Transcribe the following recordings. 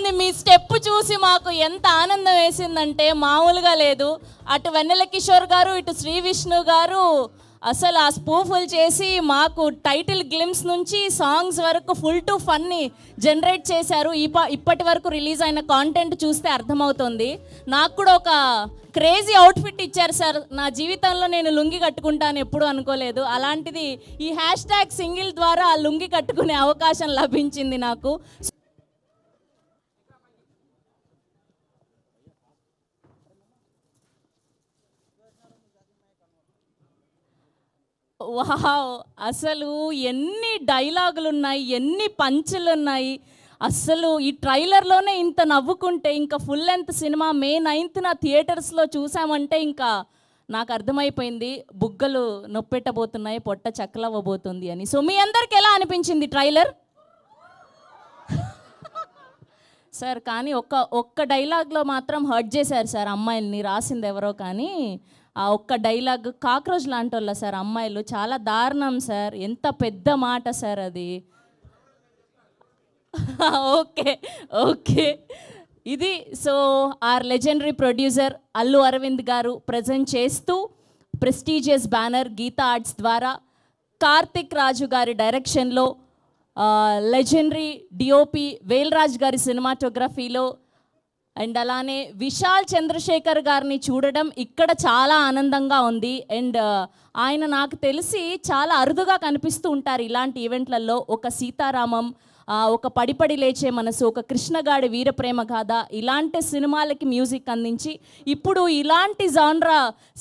బాగుంది. మీ స్టెప్ చూసి మాకు ఎంత ఆనందం వేసిందంటే మామూలుగా లేదు. అటు వెన్నెల కిషోర్ గారు, ఇటు శ్రీ విష్ణు గారు అసలు ఆ స్పూఫుల్ చేసి మాకు టైటిల్ గ్లిమ్స్ నుంచి సాంగ్స్ వరకు ఫుల్ టు ఫన్ని జనరేట్ చేశారు. ఇప్పటి వరకు రిలీజ్ అయిన కాంటెంట్ చూస్తే అర్థమవుతుంది. నాకు కూడా ఒక క్రేజీ అవుట్ఫిట్ ఇచ్చారు సార్. నా జీవితంలో నేను లుంగి కట్టుకుంటాను ఎప్పుడు అనుకోలేదు. అలాంటిది ఈ హ్యాష్ ట్యాగ్ సింగిల్ ద్వారా ఆ లుంగి కట్టుకునే అవకాశం లభించింది నాకు. వావ్, అసలు ఎన్ని డైలాగులు ఉన్నాయి, ఎన్ని పంచులు ఉన్నాయి. అసలు ఈ ట్రైలర్లోనే ఇంత నవ్వుకుంటే ఇంకా ఫుల్ లెంత్ సినిమా మే 9th థియేటర్స్లో చూసామంటే ఇంకా నాకు అర్థమైపోయింది బుగ్గలు నొప్పెట్టబోతున్నాయి, పొట్ట చక్కలవ్వబోతుంది అని. సో మీ అందరికి ఎలా అనిపించింది ట్రైలర్? సార్ కానీ ఒక్క డైలాగ్లో మాత్రం హర్ట్ చేశారు సార్ అమ్మాయిల్ని. రాసింది ఎవరో కానీ ఆ ఒక్క డైలాగ్ కాక్రోచ్ లాంటి వాళ్ళ సార్ అమ్మాయిలు. చాలా దారుణం సార్. ఎంత పెద్ద మాట సార్ అది. ఓకే ఓకే, ఇది so our legendary producer Allu Aravind garu present చేస్తూ ప్రెస్టీజియస్ బ్యానర్ గీతా ఆర్ట్స్ ద్వారా కార్తిక్ రాజు గారి డైరెక్షన్లో లెజెండరీ డిఓపి వేల్రాజ్ గారి సినిమాటోగ్రఫీలో అండ్ అలానే విశాల్ చంద్రశేఖర్ గారిని చూడడం ఇక్కడ చాలా ఆనందంగా ఉంది. అండ్ ఆయన నాకు తెలిసి చాలా అరుదుగా కనిపిస్తూ ఉంటారు ఇలాంటి ఈవెంట్లలో. ఒక సీతారామం, ఒక పడిపడి లేచే మనసు, ఒక కృష్ణగాడి వీరప్రేమ గాథ, ఇలాంటి సినిమాలకి మ్యూజిక్ అందించి ఇప్పుడు ఇలాంటి జాన్రా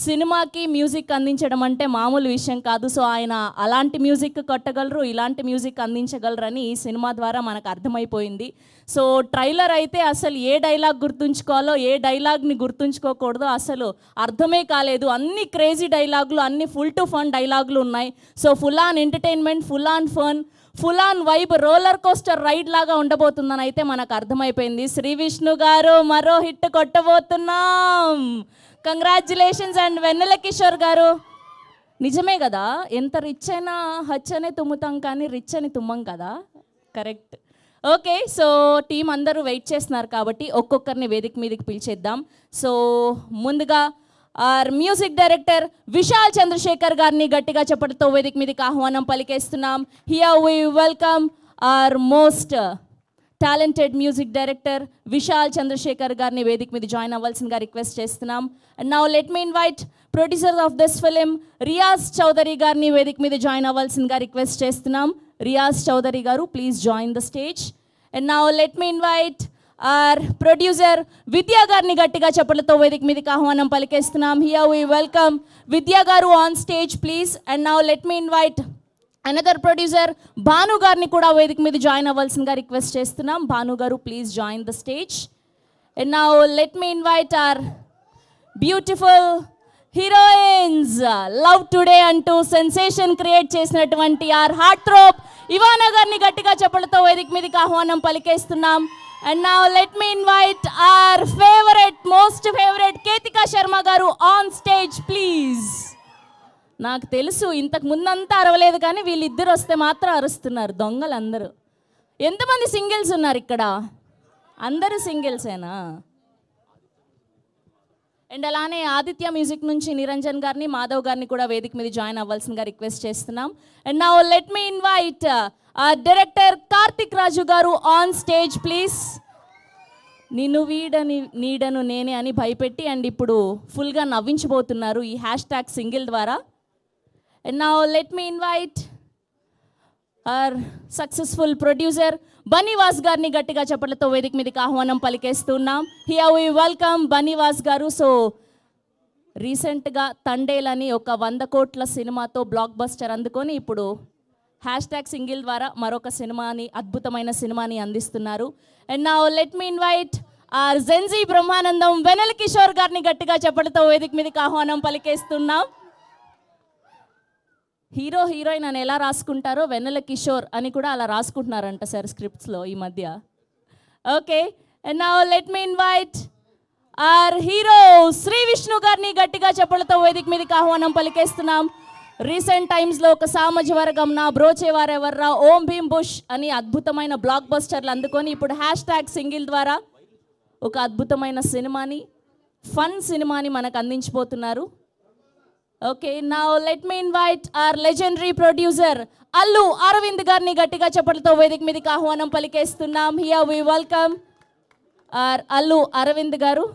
సినిమాకి మ్యూజిక్ అందించడం అంటే మామూలు విషయం కాదు. సో ఆయన అలాంటి మ్యూజిక్ కొట్టగలరు, ఇలాంటి మ్యూజిక్ అందించగలరని ఈ సినిమా ద్వారా మనకు అర్థమైపోయింది. సో ట్రైలర్ అయితే అసలు ఏ డైలాగ్ గుర్తుంచుకోవాలో ఏ డైలాగ్ని గుర్తుంచుకోకూడదో అసలు అర్థమే కాలేదు. అన్ని క్రేజీ డైలాగులు, అన్ని ఫుల్ టు ఫన్ డైలాగులు ఉన్నాయి. So full on entertainment, full on fun, full on vibe, roller coaster ride లాగా ఉండబోతుందని అయితే మనకు అర్థమైపోయింది. శ్రీ విష్ణు గారు మరో హిట్ కొట్టబోతున్నాం. కంగ్రాచ్యులేషన్స్. అండ్ వెన్నెల కిషోర్ గారు నిజమే కదా, ఎంత రిచ్ అయినా హచ్ అనే తుమ్ముతాం కానీ రిచ్ అని తుమ్మం కదా. కరెక్ట్. ఓకే, సో టీం అందరూ వెయిట్ చేస్తున్నారు కాబట్టి ఒక్కొక్కరిని వేదిక మీదకి పిలిచేద్దాం. సో ముందుగా our music director Vishal Chandrashekhar గారిని గట్టిగా చెప్పడంతో వేదిక మీదకి ఆహ్వానం పలికేస్తున్నాం. Here we welcome our most talented music director Vishal Chandrashekhar గారిని వేదిక మీద జాయిన్ అవ్వాల్సిందిగా రిక్వెస్ట్ చేస్తున్నాం. And now let me invite producer of this film Riyaz Chowdary గారిని వేదిక మీద జాయిన్ అవ్వాల్సిందిగా రిక్వెస్ట్ చేస్తున్నాం. రియాజ్ చౌదరి గారు, please join the stage. And now let me invite are producer విద్యా గారిని గట్టిగా చెప్పలతో వేదిక మీదకి ఆహ్వానం పలికేస్తున్నాం. హియర్ వి వెల్కమ్ విద్యా గారు on stage please. And now let me invite another producer Bhanu గారిని కూడా వేదిక మీద జాయిన్ అవ్వాల్సిందిగా రిక్వెస్ట్ చేస్తున్నాం. భాను గారు, please join the stage. And now let me invite our beautiful heroines, love today అంటూ సెన్సేషన్ క్రియేట్ చేసినటువంటి ఆర్ హార్ట్ థ్రోప్ ఇవానా గారిని గట్టిగా చెప్పలతో వేదిక మీదకి ఆహ్వానం పలికేస్తున్నాం. And now let me invite our favourite, most favourite Ketika Sharma గారు ఆన్ స్టేజ్ ప్లీజ్. నాకు తెలుసు ఇంతకు ముందంతా అరవలేదు కానీ వీళ్ళిద్దరు వస్తే మాత్రం అరుస్తున్నారు దొంగలు అందరూ. ఎంతమంది సింగిల్స్ ఉన్నారు ఇక్కడ? అందరూ సింగిల్సేనా? అండ్ అలానే ఆదిత్య మ్యూజిక్ నుంచి నిరంజన్ గారిని, మాధవ్ గారిని కూడా వేదిక మీద జాయిన్ అవ్వాల్సిందిగా రిక్వెస్ట్ చేస్తున్నాం. And now let me invite director Karthik Raju గారు ఆన్ స్టేజ్ ప్లీజ్. నిన్ను వీడని నీడను నేనే అని భయపెట్టి అండ్ ఇప్పుడు ఫుల్గా నవ్వించబోతున్నారు ఈ హ్యాష్ ట్యాగ్ సింగిల్ ద్వారా. And now let me invite our successful producer Bunny Vas గారిని గట్టిగా చెప్పలతో వేదిక మీదకి ఆహ్వానం పలికేస్తున్నాం. హియర్ వి వెల్కమ్ బనీవాస్ గారు. సో రీసెంట్గా తండేలని ఒక 100 కోట్ల సినిమాతో బ్లాక్ బస్టర్ అందుకొని ఇప్పుడు హ్యాష్ ట్యాగ్ సింగిల్ ద్వారా మరొక సినిమాని, అద్భుతమైన సినిమాని అందిస్తున్నారు. And now let me invite our Gen Z Brahmanandam Vennela Kishore గారిని గట్టిగా చెప్పడంతో వేదిక మీదకి ఆహ్వానం పలికేస్తున్నాం. హీరో హీరోయిన్ అని ఎలా రాసుకుంటారో వెన్నెల కిషోర్ అని కూడా అలా రాసుకుంటున్నారంట సార్ స్క్రిప్ట్స్లో ఈ మధ్య. Okay, and now let me invite our hero Sri Vishnu గారిని గట్టిగా చెప్పలతో వేదిక మీదకి ఆహ్వానం పలికేస్తున్నాం. రీసెంట్ టైమ్స్లో ఒక సామాజిక వర్గం నా బ్రోచేవారెవర్రా, ఓం భీమ్ బుష్ అని అద్భుతమైన బ్లాక్ బస్టర్లు అందుకొని ఇప్పుడు #సింగిల్ ద్వారా ఒక అద్భుతమైన సినిమాని, ఫన్ సినిమాని మనకు అందించబోతున్నారు. Okay, now let me invite our legendary producer Allu Aravind గారిని గట్టిగా చప్పట్లతో వేదిక మీదకి ఆహ్వానం పలికేస్తున్నాం. Here we welcome our Allu Aravind గారు.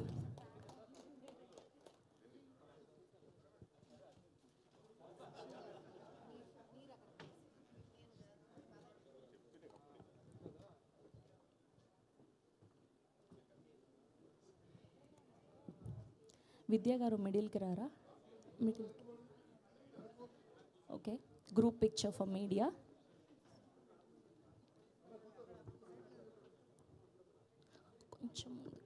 విద్యా గారు మిడిల్కి రారా? Middle. Okay, group picture for media. కొంచెం ముందుకి.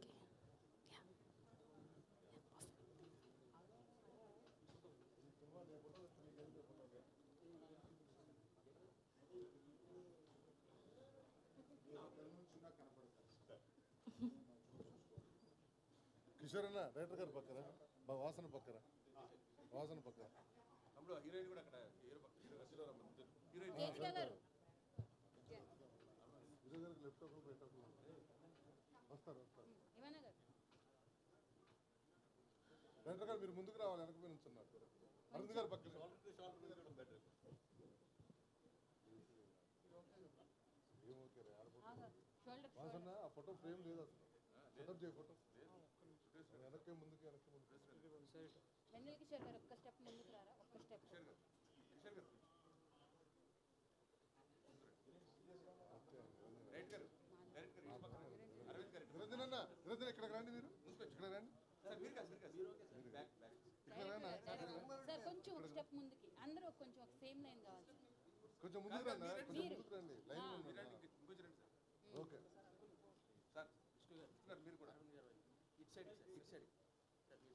కిషోర్ అన్న డైరెక్టర్ గారు పక్కన, వాసన పక్కన, వాసన పక్కన హీరోయిన్ కూడా అక్కడ లెఫ్ట్ వస్తారు. డైరెక్టర్ గారు మీరు ముందుకు రావాలి, వెనక మీద ఉంటున్నారు. అరవింద్ గారు పక్కన వాసన ఆ ఫోటో ఫ్రేమ్ లేదు అసలు. సెటప్ చేయ ఫోటో వెనక్కి ముందుకు కిషోర్ గారు ఒక్క స్టెప్ ముందుకు రారా, ఒక్క స్టెప్. నిరంజన్ ఇక్కడ రండి, మీరు ఇక్కడ రండి సార్, కొంచెం ఒక స్టెప్ ముందుకి. అందరూ కొంచెం ఒక సేమ్ లైన్ కావాలి. కొంచెం ముందుకు రండి, కొంచెం ముందుకు రండి. లైన్ ఓకే సార్, మీరు కూడా ఇటు సైడ్ ముందుకు స్ట్రైట్. ఓకే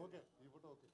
ఓకే, ఈ ఫోటో ఓకే.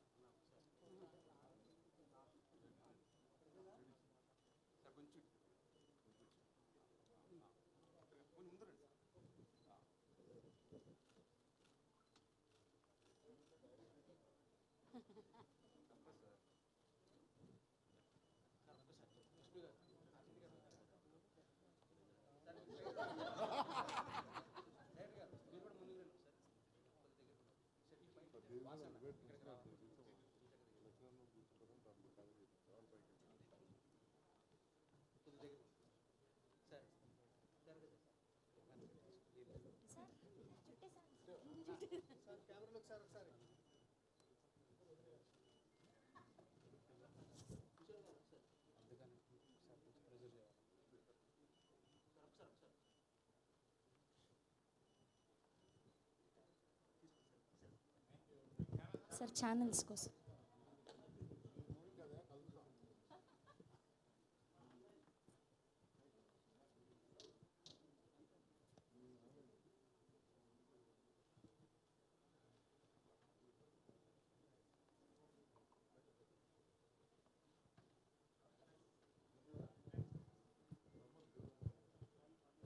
సార్ ఛానల్స్ కోసం.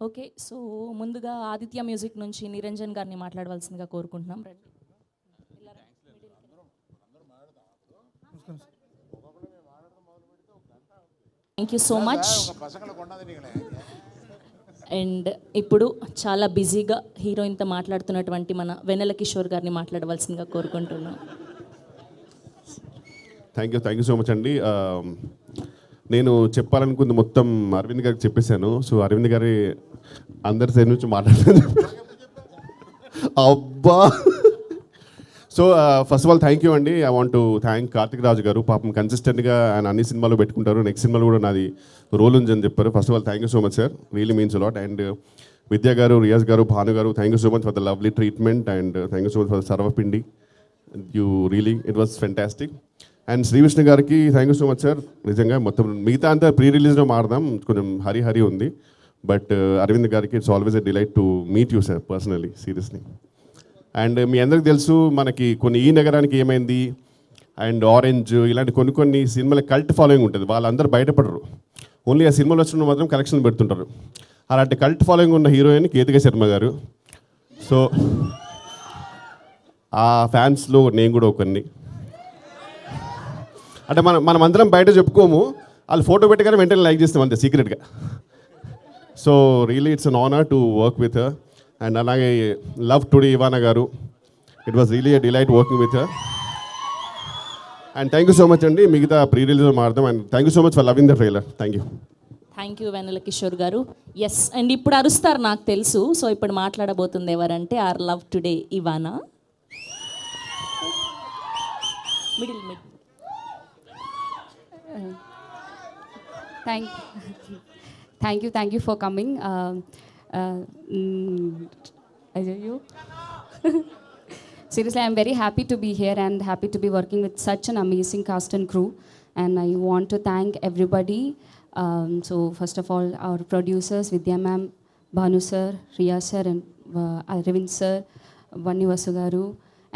ఓకే, సో ముందుగా ఆదిత్య మ్యూజిక్ నుంచి నిరంజన్ గారిని మాట్లాడవలసిందిగా కోరుకుంటున్నాం. రండి. Thank you so much. And ఇప్పుడు చాలా బిజీగా హీరోయిన్తో మాట్లాడుతున్నటువంటి మన వెన్నెల కిషోర్ గారిని మాట్లాడవలసిందిగా కోరుకుంటున్నాం. థ్యాంక్ యూ సో మచ్ అండి. నేను చెప్పాలనుకుంది మొత్తం అరవింద్ గారికి చెప్పేశాను. సో అరవింద్ గారి అందరి సైడ్ నుంచి మాట్లాడుతాను. అబ్బా. So first of all thank you అండి. I want to thank Karthik Raju గారు. పాపం కన్సిస్టెంట్గా ఆయన అన్ని సినిమాలు పెట్టుకుంటారు. నెక్స్ట్ సినిమాలో కూడా నాది రోల్ ఉందని చెప్పారు. First of all thank you so much sir, really means a lot. And Vidya గారు, రియాజ్ గారు, భాను గారు, thank you so much for the lovely treatment. And thank you so much for sarvapindi. You really it was fantastic. And Sree Vishnu గారికి thank you so much sir. నిజంగా మొత్తం మిగతా అంతా pre రిలీజ్లో మారదాం, కొంచెం హరి ఉంది. బట్ అరవింద్ గారికి it's always a delight to meet you sir personally, seriously. అండ్ మీ అందరికి తెలుసు మనకి కొన్ని ఈ నగరానికి ఏమైంది అండ్ ఆరెంజ్ ఇలాంటి కొన్ని సినిమాల కల్ట్ ఫాలోయింగ్ ఉంటుంది. వాళ్ళందరూ బయటపడరు, ఓన్లీ ఆ సినిమాలు వచ్చిన మాత్రం కలెక్షన్ పెడుతుంటారు. అలాంటి కల్ట్ ఫాలోయింగ్ ఉన్న హీరోయిన్ కేతిక శర్మ గారు. సో ఆ ఫ్యాన్స్లో నేను కూడా ఒకరిని. అంటే మనమందరం బయట చెప్పుకోము, వాళ్ళు ఫోటో పెట్టగానే వెంటనే లైక్ చేస్తాం అంతే సీక్రెట్గా. So really it's an honour to work with her. And అలాగే లవ్ టుడే ఇవానా గారు, it was really a delight working with her. And thank you so much అండి. మిగతా ప్రీ రిలీజ్ మారుదాం. And thank you so much for loving the trailer. Thank you. Thank you Vennela Kishore గారు. Yes, and ఇప్పుడు అరుస్తారు నాకు తెలుసు. So ఇప్పుడు మాట్లాడబోతుంది ఎవరంటే our love today Ivana. Middle mid. Thank you for coming. You. Seriously, I'm very happy to be here and happy to be working with such an amazing cast and crew. And I want to thank everybody. So first of all, our producers, Vidya ma'am, Bhanu sir, Riya sir, and Arvind sir, Vanni Vasu garu,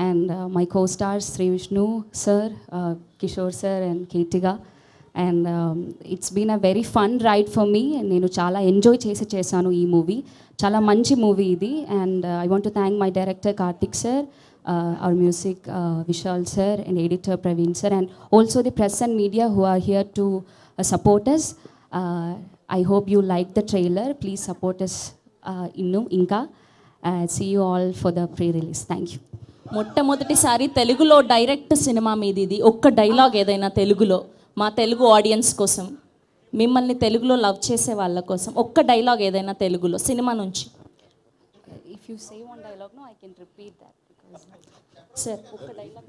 and my co-stars Sri Vishnu sir, Kishore sir, and Keetiga. And it's been a very fun ride for me. And నేను చాలా enjoy చేశాను ఈ movie. చాలా మంచి movie ఇది. And I want to thank my director Karthik sir, our music Vishal sir, and editor Praveen sir, and also the press and media who are here to support us. I hope you like the trailer. Please support us ఇంకా. See you all for the pre-release. Thank you. మొట్టమొదటిసారి తెలుగులో direct cinema మీది ఇది. ఒక్క dialogue ఏదైనా తెలుగులో మా Telugu audience కోసం, మిమ్మల్ని తెలుగులో లవ్ చేసే వాళ్ళ కోసం ఒక్క డైలాగ్ ఏదైనా తెలుగులో సినిమా నుంచి. If you say one dialogue, no, I can repeat that. Sir ఒక్క డైలాగ్.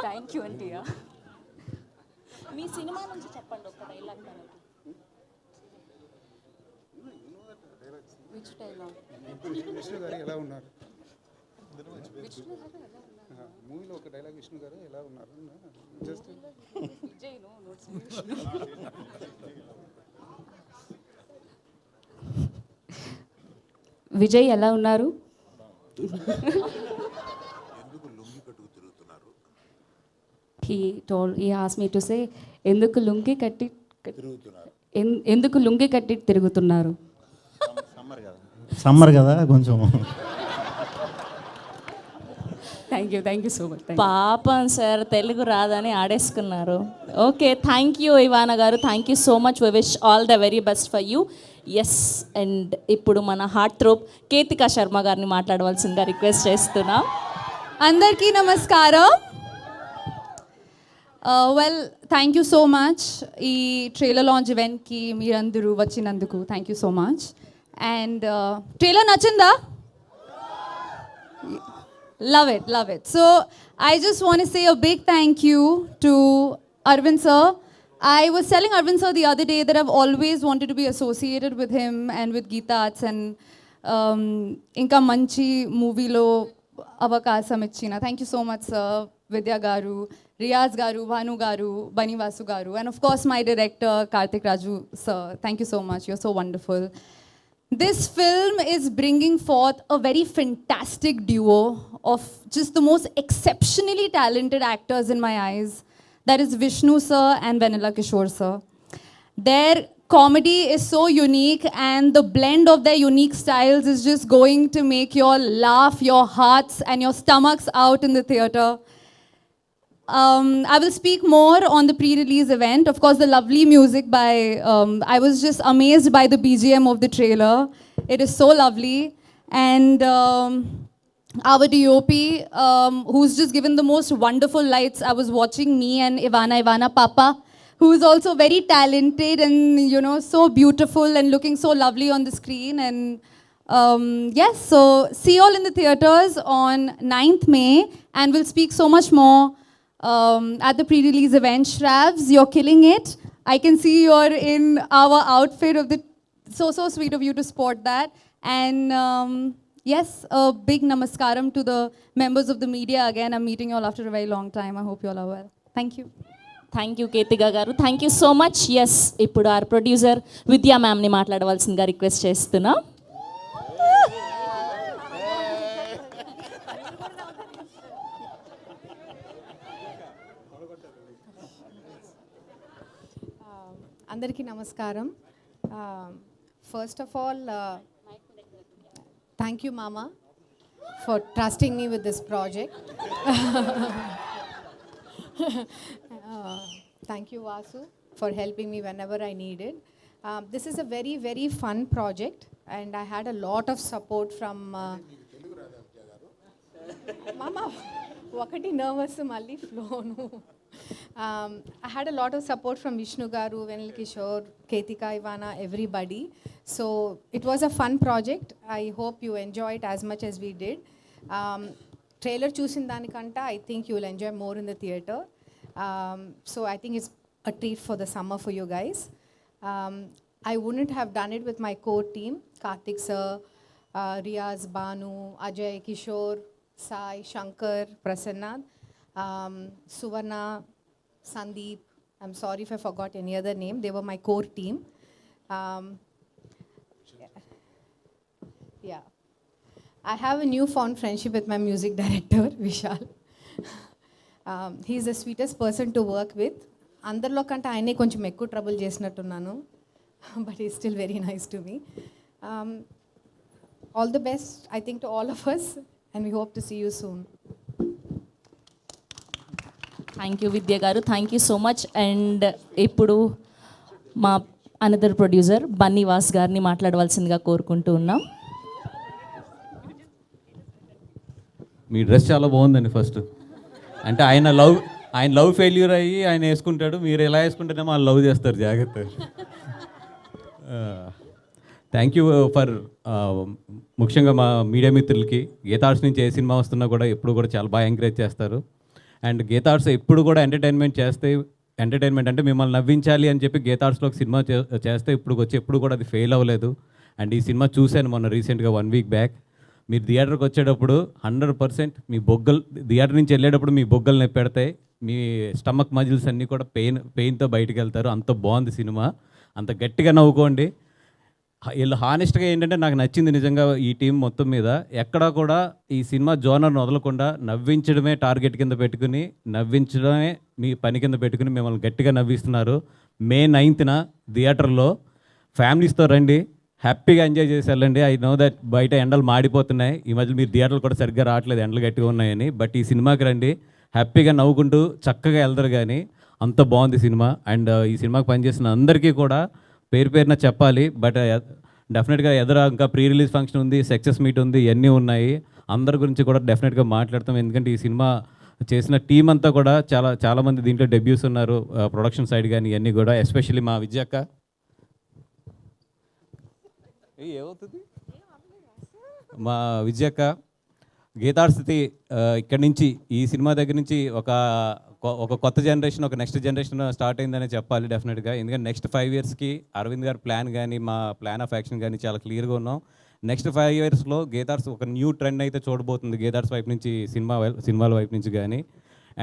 Thank you, Auntie. మీ సినిమా నుంచి చెప్పండి ఒక్క డైలాగ్. Which dialogue? విష్ణు గారు ఎలా ఉన్నారు? మూవీలో ఒక డైలాగ్ విష్ణు గారు ఎలా ఉన్నారు జస్ట్ విజయ్ ఎలా ఉన్నారు? He asked me to say ఎందుకు లుంగి కట్టి తిరుగుతున్నారు. సమ్మర్ కదా కొంచెం. Thank you so much. పాపం సార్ తెలుగు రాదని ఆడేసుకున్నారు. Okay, thank you Ivana garu. Thank you so much. We wish all the very best for you. Yes, and ఇప్పుడు మన హార్ట్ థ్రోప్ కేతికా శర్మ గారిని మాట్లాడవలసిందిగా రిక్వెస్ట్ చేస్తున్నాం. అందరికీ నమస్కారం. Well, thank you so much ఈ ట్రైలర్ లాంచ్ ఈవెంట్కి మీరందరూ వచ్చినందుకు thank you so much. And trailer నచ్చిందా? Love it. So I just want to say a big thank you to Arvind sir. I was telling Arvind sir the other day that I've always wanted to be associated with him and with Geeta Arts, and inka manchi movie lo avakasam ichina. Thank you so much sir. Vidya garu, Riyaz garu, Bhanu garu, Bani Vasu garu, and of course my director Karthik Raju sir. Thank you so much. You're so wonderful. This film is bringing forth a very fantastic duo of just the most exceptionally talented actors in my eyes. That is Vishnu sir and Vanilla Kishore sir. Their comedy is so unique, and the blend of their unique styles is just going to make you all laugh your hearts and your stomachs out in the theater. I will speak more on the pre-release event. Of course, the lovely music by, I was just amazed by the BGM of the trailer. It is so lovely. And our DOP, who's just given the most wonderful lights. I was watching me and Ivana Papa, who is also very talented and, you know, so beautiful and looking so lovely on the screen. And yes, so see you all in the theaters on 9th May, and we'll speak so much more at the pre-release event. Shravs, you're killing it. I can see you're in our outfit of the, so sweet of you to sport that. And yes, a big namaskaram to the members of the media. Again, I'm meeting you all after a very long time. I hope you all are well. Thank you. Thank you Ketika గారు. Thank you so much. Yes, ఇప్పుడు our producer Vidya మ్యామ్ని మాట్లాడవలసిందిగా request చేస్తున్నాం. అందరికీ నమస్కారం. First of all thank you ma'am for trusting me with this project. Thank you, Vasu, for helping me whenever I needed. This is a very, very fun project, and I had a lot of support from. Mama, ఒకటి nervous మళ్ళీ ఫ్లోను. I had a lot of support from Vishnu Garu, Venil Kishore, Ketika, Ivana, everybody. So it was a fun project. I hope you enjoy it as much as we did. Trailer చూసిన దానికంటే I think you will enjoy more in the theatre. So I think it's a treat for the summer for you guys. I wouldn't have done it with my core team, Karthik sir, Riaz, Banu, Ajay, Kishore, Sai, Shankar, Prasanna, Suvarna, Sandeep. I'm sorry if I forgot any other name. They were my core team. Yeah. I have a newfound friendship with my music director, Vishal. He's the sweetest person to work with. అందరిలో కంటే ఆయనే కొంచెం ఎక్కువ trouble చేసినట్టున్నాను, but is still very nice to me. All the best I think to all of us, and we hope to see you soon. Thank you Vidya గారు, thank you so much. And ఇప్పుడు మా another producer Bunny Vas గారిని మాట్లాడవలసిందిగా కోరుకుంటూ ఉన్నాం. మీ dress చాలా బాగుందండి. First అంటే ఆయన లవ్ ఫెయిల్యూర్ అయ్యి ఆయన వేసుకుంటాడు, మీరు ఎలా వేసుకుంటేనేమో వాళ్ళు లవ్ చేస్తారు. జాగ్రత్త. థ్యాంక్ యూ ఫర్ ముఖ్యంగా మా మీడియా మిత్రులకి. గీతార్ట్స్ నుంచి ఏ సినిమా వస్తున్నా కూడా ఎప్పుడు కూడా చాలా బాగా ఎంకరేజ్ చేస్తారు. అండ్ గీతార్ట్స్ ఎప్పుడు కూడా ఎంటర్టైన్మెంట్ అంటే మిమ్మల్ని నవ్వించాలి అని చెప్పి గీతార్ట్స్లో ఒక సినిమా చేస్తే ఎప్పుడు కూడా అది ఫెయిల్ అవ్వలేదు. అండ్ ఈ సినిమా చూశాను మొన్న రీసెంట్గా 1 week బ్యాక్. మీరు థియేటర్కి వచ్చేటప్పుడు 100% మీ థియేటర్ నుంచి వెళ్ళేటప్పుడు మీ బొగ్గలు నొప్పి పెడతాయి, మీ స్టమక్ మజిల్స్ అన్నీ కూడా పెయిన్తో బయటికి వెళ్తారు. అంత బాగుంది సినిమా, అంత గట్టిగా నవ్వుకోండి. వీళ్ళు హానెస్ట్గా ఏంటంటే నాకు నచ్చింది నిజంగా ఈ టీం మొత్తం మీద. ఎక్కడా కూడా ఈ సినిమా జోనర్ను వదలకుండా నవ్వించడమే టార్గెట్ కింద పెట్టుకుని, నవ్వించడమే మీ పని కింద పెట్టుకుని మిమ్మల్ని గట్టిగా నవ్విస్తున్నారు. May 9th థియేటర్లో ఫ్యామిలీస్తో రండి, హ్యాపీగా ఎంజాయ్ చేసి వెళ్ళండి. ఐ నో దట్ బయట ఎండలు మాడిపోతున్నాయి, ఈ మధ్య మీరు థియేటర్లు కూడా సరిగ్గా రావట్లేదు, ఎండలు గట్టిగా ఉన్నాయని. బట్ ఈ సినిమాకి రండి, హ్యాపీగా నవ్వుకుంటూ చక్కగా వెళ్తారు. కానీ అంత బాగుంది సినిమా. అండ్ ఈ సినిమాకి పనిచేసిన అందరికీ కూడా పేరున చెప్పాలి. బట్ డెఫినెట్గా ఇంకా ప్రీ రిలీజ్ ఫంక్షన్ ఉంది, సక్సెస్ మీట్ ఉంది, ఇవన్నీ ఉన్నాయి. అందరి గురించి కూడా డెఫినెట్గా మాట్లాడతాం. ఎందుకంటే ఈ సినిమా చేసిన టీం అంతా కూడా చాలామంది దీంట్లో డెబ్యూస్ ఉన్నారు, ప్రొడక్షన్ సైడ్ కానీ ఇవన్నీ కూడా. ఎస్పెషల్లీ మా విద్యక్క ఏమవుతుంది మా విజయక్క గీతార్ట్స్ ఇక్కడి నుంచి ఈ సినిమా దగ్గర నుంచి ఒక కొత్త జనరేషన్, ఒక నెక్స్ట్ జనరేషన్ స్టార్ట్ అయిందనే చెప్పాలి డెఫినెట్గా. ఎందుకంటే నెక్స్ట్ 5 yearsకి అరవింద్ గారి ప్లాన్ కానీ మా ప్లాన్ ఆఫ్ యాక్షన్ కానీ చాలా క్లియర్గా ఉన్నాం. నెక్స్ట్ 5 yearsలో గీతార్ట్స్ ఒక న్యూ ట్రెండ్ అయితే చూడబోతుంది గీతార్ట్స్ వైపు నుంచి, సినిమాల వైపు నుంచి కానీ.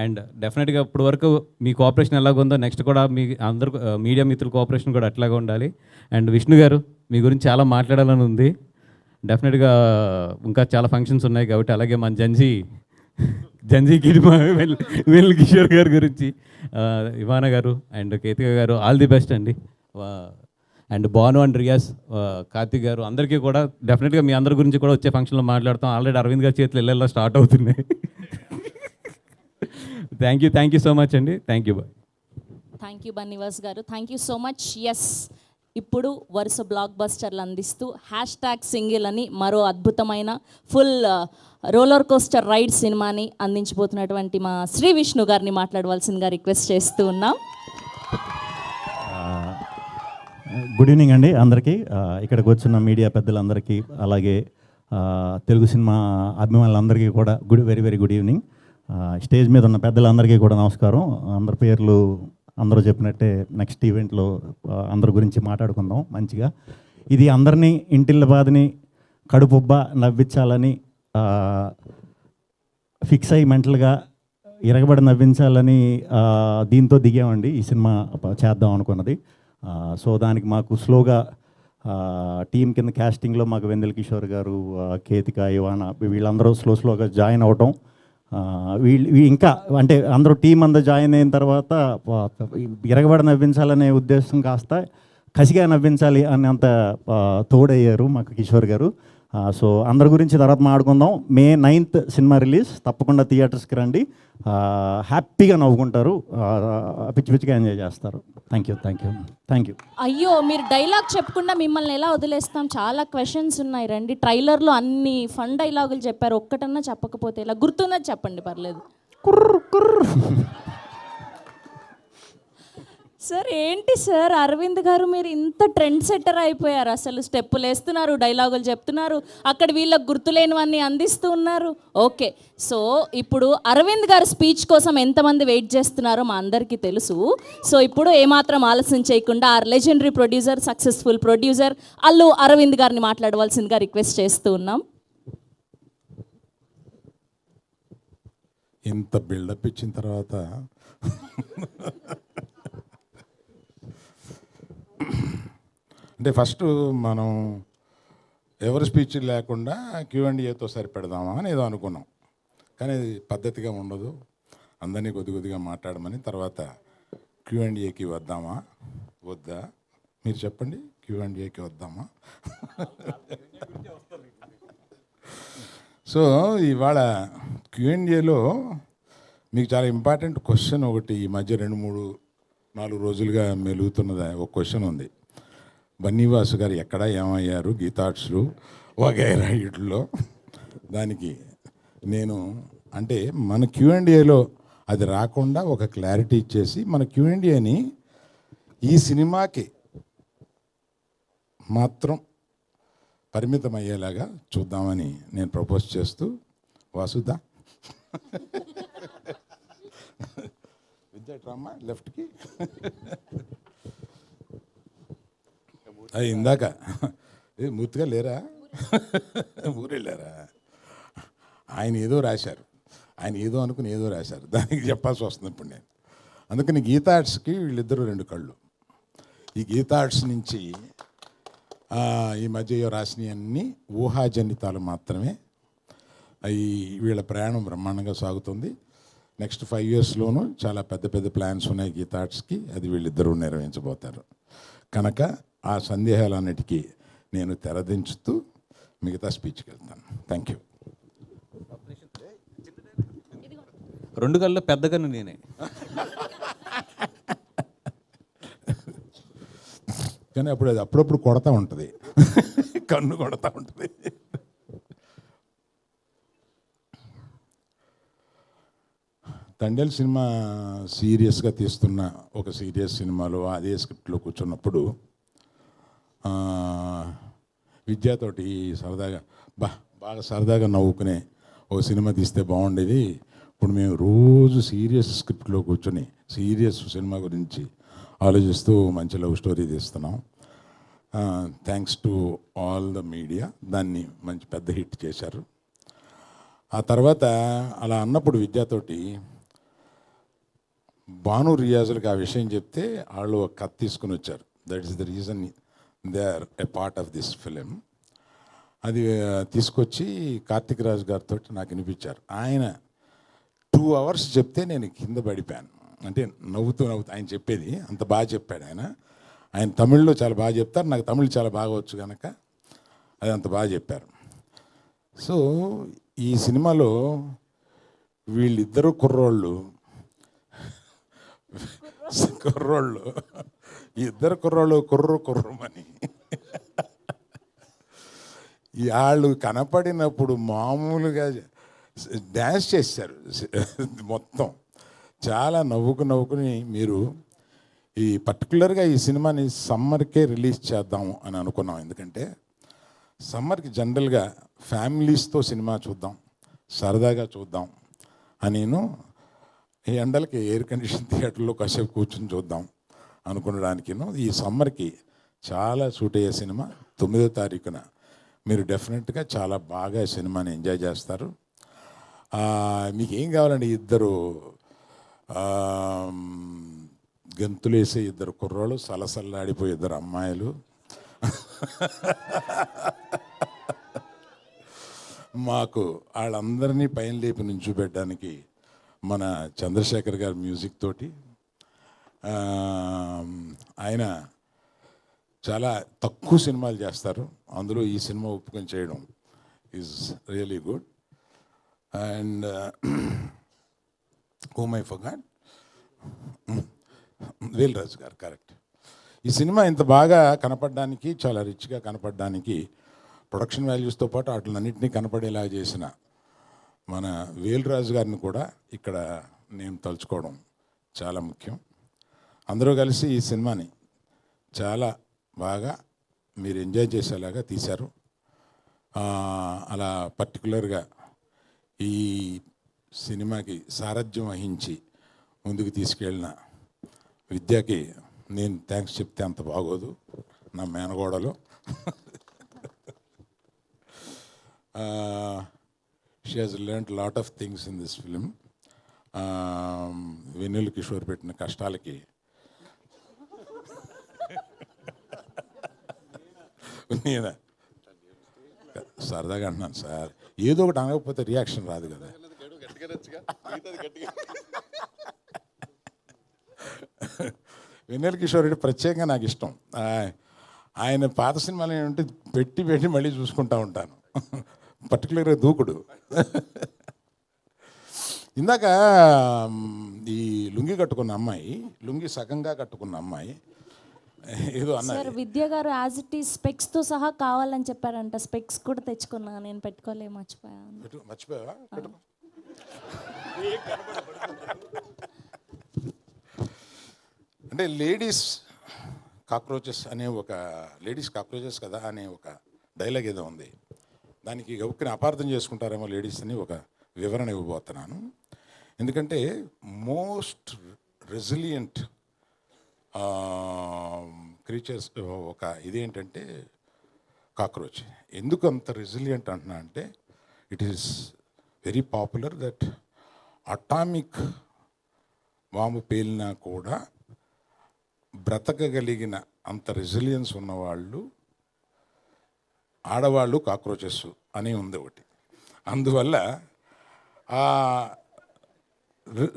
అండ్ డెఫినెట్గా ఇప్పుడు వరకు మీ కోఆపరేషన్ ఎలాగుందో నెక్స్ట్ కూడా మీ అందరు మీడియా మిత్రుల కోఆపరేషన్ కూడా అట్లాగే ఉండాలి. అండ్ విష్ణు గారు మీ గురించి చాలా మాట్లాడాలని ఉంది. డెఫినెట్గా ఇంకా చాలా ఫంక్షన్స్ ఉన్నాయి కాబట్టి. అలాగే మన జంజీ కిడిమా వెల్ కిషోర్ గారి గురించి, ఇవానా గారు అండ్ కేతిక గారు, ఆల్ ది బెస్ట్ అండి. అండ్ బాను అండ్ రియాజ్, కార్తిక్ గారు, అందరికీ కూడా డెఫినెట్గా మీ అందరి గురించి కూడా వచ్చే ఫంక్షన్లో మాట్లాడతాం. ఆల్రెడీ అరవింద్ గారి చేతులు వెళ్ళేలా స్టార్ట్ అవుతున్నాయి. థ్యాంక్ యూ సో మచ్ అండి. Thank you Bunny Vas garu, thank you so much. Yes, ఇప్పుడు వరుస బ్లాక్ బస్టర్లు అందిస్తూ #సింగిల్ అని మరో అద్భుతమైన ఫుల్ రోలర్ కోస్టర్ రైడ్ సినిమాని అందించబోతున్నటువంటి మా శ్రీ విష్ణు గారిని మాట్లాడవలసిందిగా రిక్వెస్ట్ చేస్తూ ఉన్నాం. గుడ్ ఈవినింగ్ అండి అందరికీ, ఇక్కడికి వచ్చిన మీడియా పెద్దలందరికీ, అలాగే తెలుగు సినిమా అభిమానులందరికీ కూడా వెరీ గుడ్ ఈవినింగ్. స్టేజ్ మీద ఉన్న పెద్దలందరికీ కూడా నమస్కారం. అందరి పేర్లు అందరూ చెప్పినట్టే నెక్స్ట్ ఈవెంట్లో అందరి గురించి మాట్లాడుకుందాం మంచిగా. ఇది అందరినీ ఇంటిళ్ళ బాధని కడుపుబ్బ నవ్వించాలని ఫిక్స్ అయ్యి మెంటల్గా ఇరగబడి నవ్వించాలని దీంతో దిగామండి ఈ సినిమా చేద్దాం అనుకున్నది. సో దానికి మాకు స్లోగా టీం కింద క్యాస్టింగ్లో మాకు వెందెల్ కిషోర్ గారు, కేతిక, ఇవానా వీళ్ళందరూ స్లోగా జాయిన్ అవటం. వీళ్ళు ఇంకా అంటే అందరూ టీం అంతా జాయిన్ అయిన తర్వాత ఇరగబడి నవ్వించాలనే ఉద్దేశం కాస్త కసిగా నవ్వించాలి అని అంత తోడయ్యారు మాకు కిషోర్ గారు. సో అందరి గురించి తర్వాత మాట్లాడుకుందాం. May 9th సినిమా రిలీజ్, తప్పకుండా థియేటర్స్కి రండి. హ్యాపీగా నవ్వుకుంటారు, పిచ్చి పిచ్చిగా ఎంజాయ్ చేస్తారు. Thank you. అయ్యో, మీరు డైలాగ్ చెప్పకుండా మిమ్మల్ని ఎలా వదిలేస్తాం? చాలా క్వశ్చన్స్ ఉన్నాయి, రండి. ట్రైలర్లో అన్ని ఫన్ డైలాగులు చెప్పారు, ఒక్కటన్నా చెప్పకపోతే ఇలా గుర్తున్నది చెప్పండి, పర్లేదు. సార్ ఏంటి సార్ అరవింద్ గారు, మీరు ఇంత ట్రెండ్ సెట్టర్ అయిపోయారు. అసలు స్టెప్పులు వేస్తున్నారు, డైలాగులు చెప్తున్నారు, అక్కడ వీళ్ళకి గుర్తులేనివన్నీ అందిస్తూ ఉన్నారు. ఓకే, సో ఇప్పుడు అరవింద్ గారి స్పీచ్ కోసం ఎంతమంది వెయిట్ చేస్తున్నారో మా అందరికీ తెలుసు. సో ఇప్పుడు ఏమాత్రం ఆలస్యం చేయకుండా our legendary producer, successful producer Allu Aravind గారిని మాట్లాడవలసిందిగా రిక్వెస్ట్ చేస్తూ ఉన్నాం. ఇంత బిల్డప్ ఇచ్చిన తర్వాత అంటే ఫస్ట్ మనం ఎవరి స్పీచ్ లేకుండా Q&Aతో సరిపెడదామా అని ఏదో అనుకున్నాం, కానీ అది పద్ధతిగా ఉండదు. అందరినీ కొద్దిగా మాట్లాడమని తర్వాత Q&Aకి వద్దామా వద్దా, మీరు చెప్పండి. Q&Aకి వద్దామా? సో ఇవాళ Q&Aలో మీకు చాలా ఇంపార్టెంట్ క్వశ్చన్ ఒకటి ఈ మధ్య 2-3-4 రోజులుగా మెలుగుతున్నది ఒక క్వశ్చన్ ఉంది. బన్నీవాసు గారు ఎక్కడ ఏమయ్యారు గీతార్ట్స్లు వగైరా వీటిలో. దానికి నేను అంటే మన Q&Aలో అది రాకుండా ఒక క్లారిటీ ఇచ్చేసి మన Q&Aని ఈ సినిమాకి మాత్రం పరిమితం అయ్యేలాగా చూద్దామని నేను ప్రపోజ్ చేస్తూ, వాసుదా విద్యాట్రామా లెఫ్ట్కి అది ఇందాక మూర్తిగా లేరా, ఊరెళ్ళారా? ఆయన ఏదో రాశారు, ఆయన ఏదో అనుకుని ఏదో రాశారు, దానికి చెప్పాల్సి వస్తుంది ఇప్పుడు నేను. అందుకని గీతా ఆర్ట్స్కి వీళ్ళిద్దరూ 2 కళ్ళు. ఈ గీతా ఆర్ట్స్ నుంచి ఈ మధ్య రాసినవి అన్నీ ఊహాజనితాలు మాత్రమే. అవి వీళ్ళ ప్రయాణం బ్రహ్మాండంగా సాగుతుంది. నెక్స్ట్ 5 yearsలోనూ చాలా పెద్ద ప్లాన్స్ ఉన్నాయి గీతా ఆర్ట్స్కి, అది వీళ్ళిద్దరూ నెరవేర్చబోతారు. కనుక ఆ సందేహాలన్నిటికీ నేను తెరదించుతూ మిగతా స్పీచ్కి వెళ్తాను. Thank you. 2 కళ్ళు పెద్ద కన్ను నేనే. కానీ అప్పుడు అది అప్పుడప్పుడు కొడతా ఉంటుంది, కన్ను కొడతా ఉంటుంది. తండేల్ సినిమా సీరియస్గా తీస్తున్న ఒక సీరియస్ సినిమాలో అదే స్క్రిప్ట్లో కూర్చున్నప్పుడు విద్యాతోటి సరదాగా బాగా సరదాగా నవ్వుకునే ఓ సినిమా తీస్తే బాగుండేది. ఇప్పుడు మేము రోజు సీరియస్ స్క్రిప్ట్లో కూర్చొని సీరియస్ సినిమా గురించి ఆలోచిస్తూ మంచి లవ్ స్టోరీ తీస్తున్నాం. Thanks to all the media, దాన్ని మంచి పెద్ద హిట్ చేశారు. ఆ తర్వాత అలా అన్నప్పుడు విద్యాతోటి భాను రియాజులకు ఆ విషయం చెప్తే వాళ్ళు ఒక కథ తీసుకుని వచ్చారు. That is the reason they are a part of this film. అది తీసుకొచ్చి కార్తిక్ రాజు గారితో నాకు వినిపించారు. ఆయన 2 hours చెప్తే నేను కింద పడిపోయాను. అంటే నవ్వుతూ ఆయన చెప్పేది అంత బాగా చెప్పాడు. ఆయన తమిళ్లో చాలా బాగా చెప్తారు, నాకు తమిళ్ చాలా బాగా వచ్చు కనుక అది అంత బాగా చెప్పారు. సో ఈ సినిమాలో వీళ్ళిద్దరు కుర్రోళ్ళు ఇద్దరు కుర్రోళ్ళు కుర్రమని వాళ్ళు కనపడినప్పుడు మామూలుగా డ్యాన్స్ చేశారు మొత్తం. చాలా నవ్వుకుని మీరు ఈ పర్టికులర్గా ఈ సినిమాని సమ్మర్కే రిలీజ్ చేద్దాము అని అనుకున్నాం. ఎందుకంటే సమ్మర్కి జనరల్గా ఫ్యామిలీస్తో సినిమా చూద్దాం, సరదాగా చూద్దాం అని ఈ ఎండలకి ఎయిర్ కండిషన్ థియేటర్లో కాసేపు కూర్చొని చూద్దాం అనుకునడానికి ఈ సమ్మర్కి చాలా సూట్ అయ్యే సినిమా. 9వ తారీఖున మీరు డెఫినెట్గా చాలా బాగా సినిమాని ఎంజాయ్ చేస్తారు. మీకు ఏం కావాలండి, ఇద్దరు గంతులేసే 2 కుర్రోళ్ళు, సలసల్లాడిపోయే 2 అమ్మాయిలు, మాకు వాళ్ళందరినీ పైన లేపి నుంచోబెట్టడానికి మన చంద్రశేఖర్ గారి మ్యూజిక్ తోటి. ఆయన చాలా తక్కువ సినిమాలు చేస్తారు, అందులో ఈ సినిమా ఒప్పుకొని చేయడం is really good. And whom I forgot, వేల్ రాజు గారు, కరెక్ట్. ఈ సినిమా ఇంత బాగా కనపడడానికి, చాలా రిచ్గా కనపడడానికి, ప్రొడక్షన్ వాల్యూస్తో పాటు వాటిలన్నింటినీ కనపడేలా చేసిన మన వేల్ రాజు గారిని కూడా ఇక్కడ నేను తలుచుకోవడం చాలా ముఖ్యం. అందరూ కలిసి ఈ సినిమాని చాలా బాగా మీరు ఎంజాయ్ చేసేలాగా తీశారు. అలా పర్టికులర్గా ఈ సినిమాకి సారథ్యం వహించి ముందుకు తీసుకెళ్ళిన విద్యకి నేను థ్యాంక్స్ చెప్తే అంత బాగోదు, నా మేనగోడలు. She has learned lot of things in this film. Vennela Kishore పెట్టిన కష్టాలకి నేను సరదాగా అంటున్నాను సార్, ఏదో ఒకటి అనకపోతే రియాక్షన్ రాదు కదా. వెన్నెల కిషోర్ రెడ్డి ప్రత్యేకంగా నాకు ఇష్టం. ఆయన పాత సినిమాలు ఏంటంటే పెట్టి పెట్టి మళ్ళీ చూసుకుంటూ ఉంటాను, పర్టికులర్గా దూకుడు. ఇందాక ఈ లుంగి కట్టుకున్న అమ్మాయి, లుంగి సగంగా కట్టుకున్న అమ్మాయి ఏదో సార్ అన్నారు. విద్య గారు యాజ్ ఇట్ ఈస్ స్పెక్స్తో సహా కావాలని చెప్పారంట. స్పెక్స్ కూడా తెచ్చుకున్నా, నేను పెట్టుకోలే, మర్చిపోయాను. మర్చిపోయావా? అంటే లేడీస్ కాక్రోచెస్ కదా అనే ఒక డైలాగ్ ఏదో ఉంది. దానికి గౌక్కిని అపార్థం చేసుకుంటారేమో లేడీస్ అని ఒక వివరణ ఇవ్వబోతున్నాను. ఎందుకంటే మోస్ట్ రెసిలియంట్ క్రీచర్స్ ఒక ఇదేంటంటే కాక్రోచ్. ఎందుకు అంత రెసిలియంట్ అంటున్నా అంటే it is very popular that atomic bomb పేలినా కూడా బ్రతకగలిగిన అంత రెసిలియన్స్ ఉన్నవాళ్ళు ఆడవాళ్ళు కాక్రోచెస్ అని ఉంది ఒకటి. అందువల్ల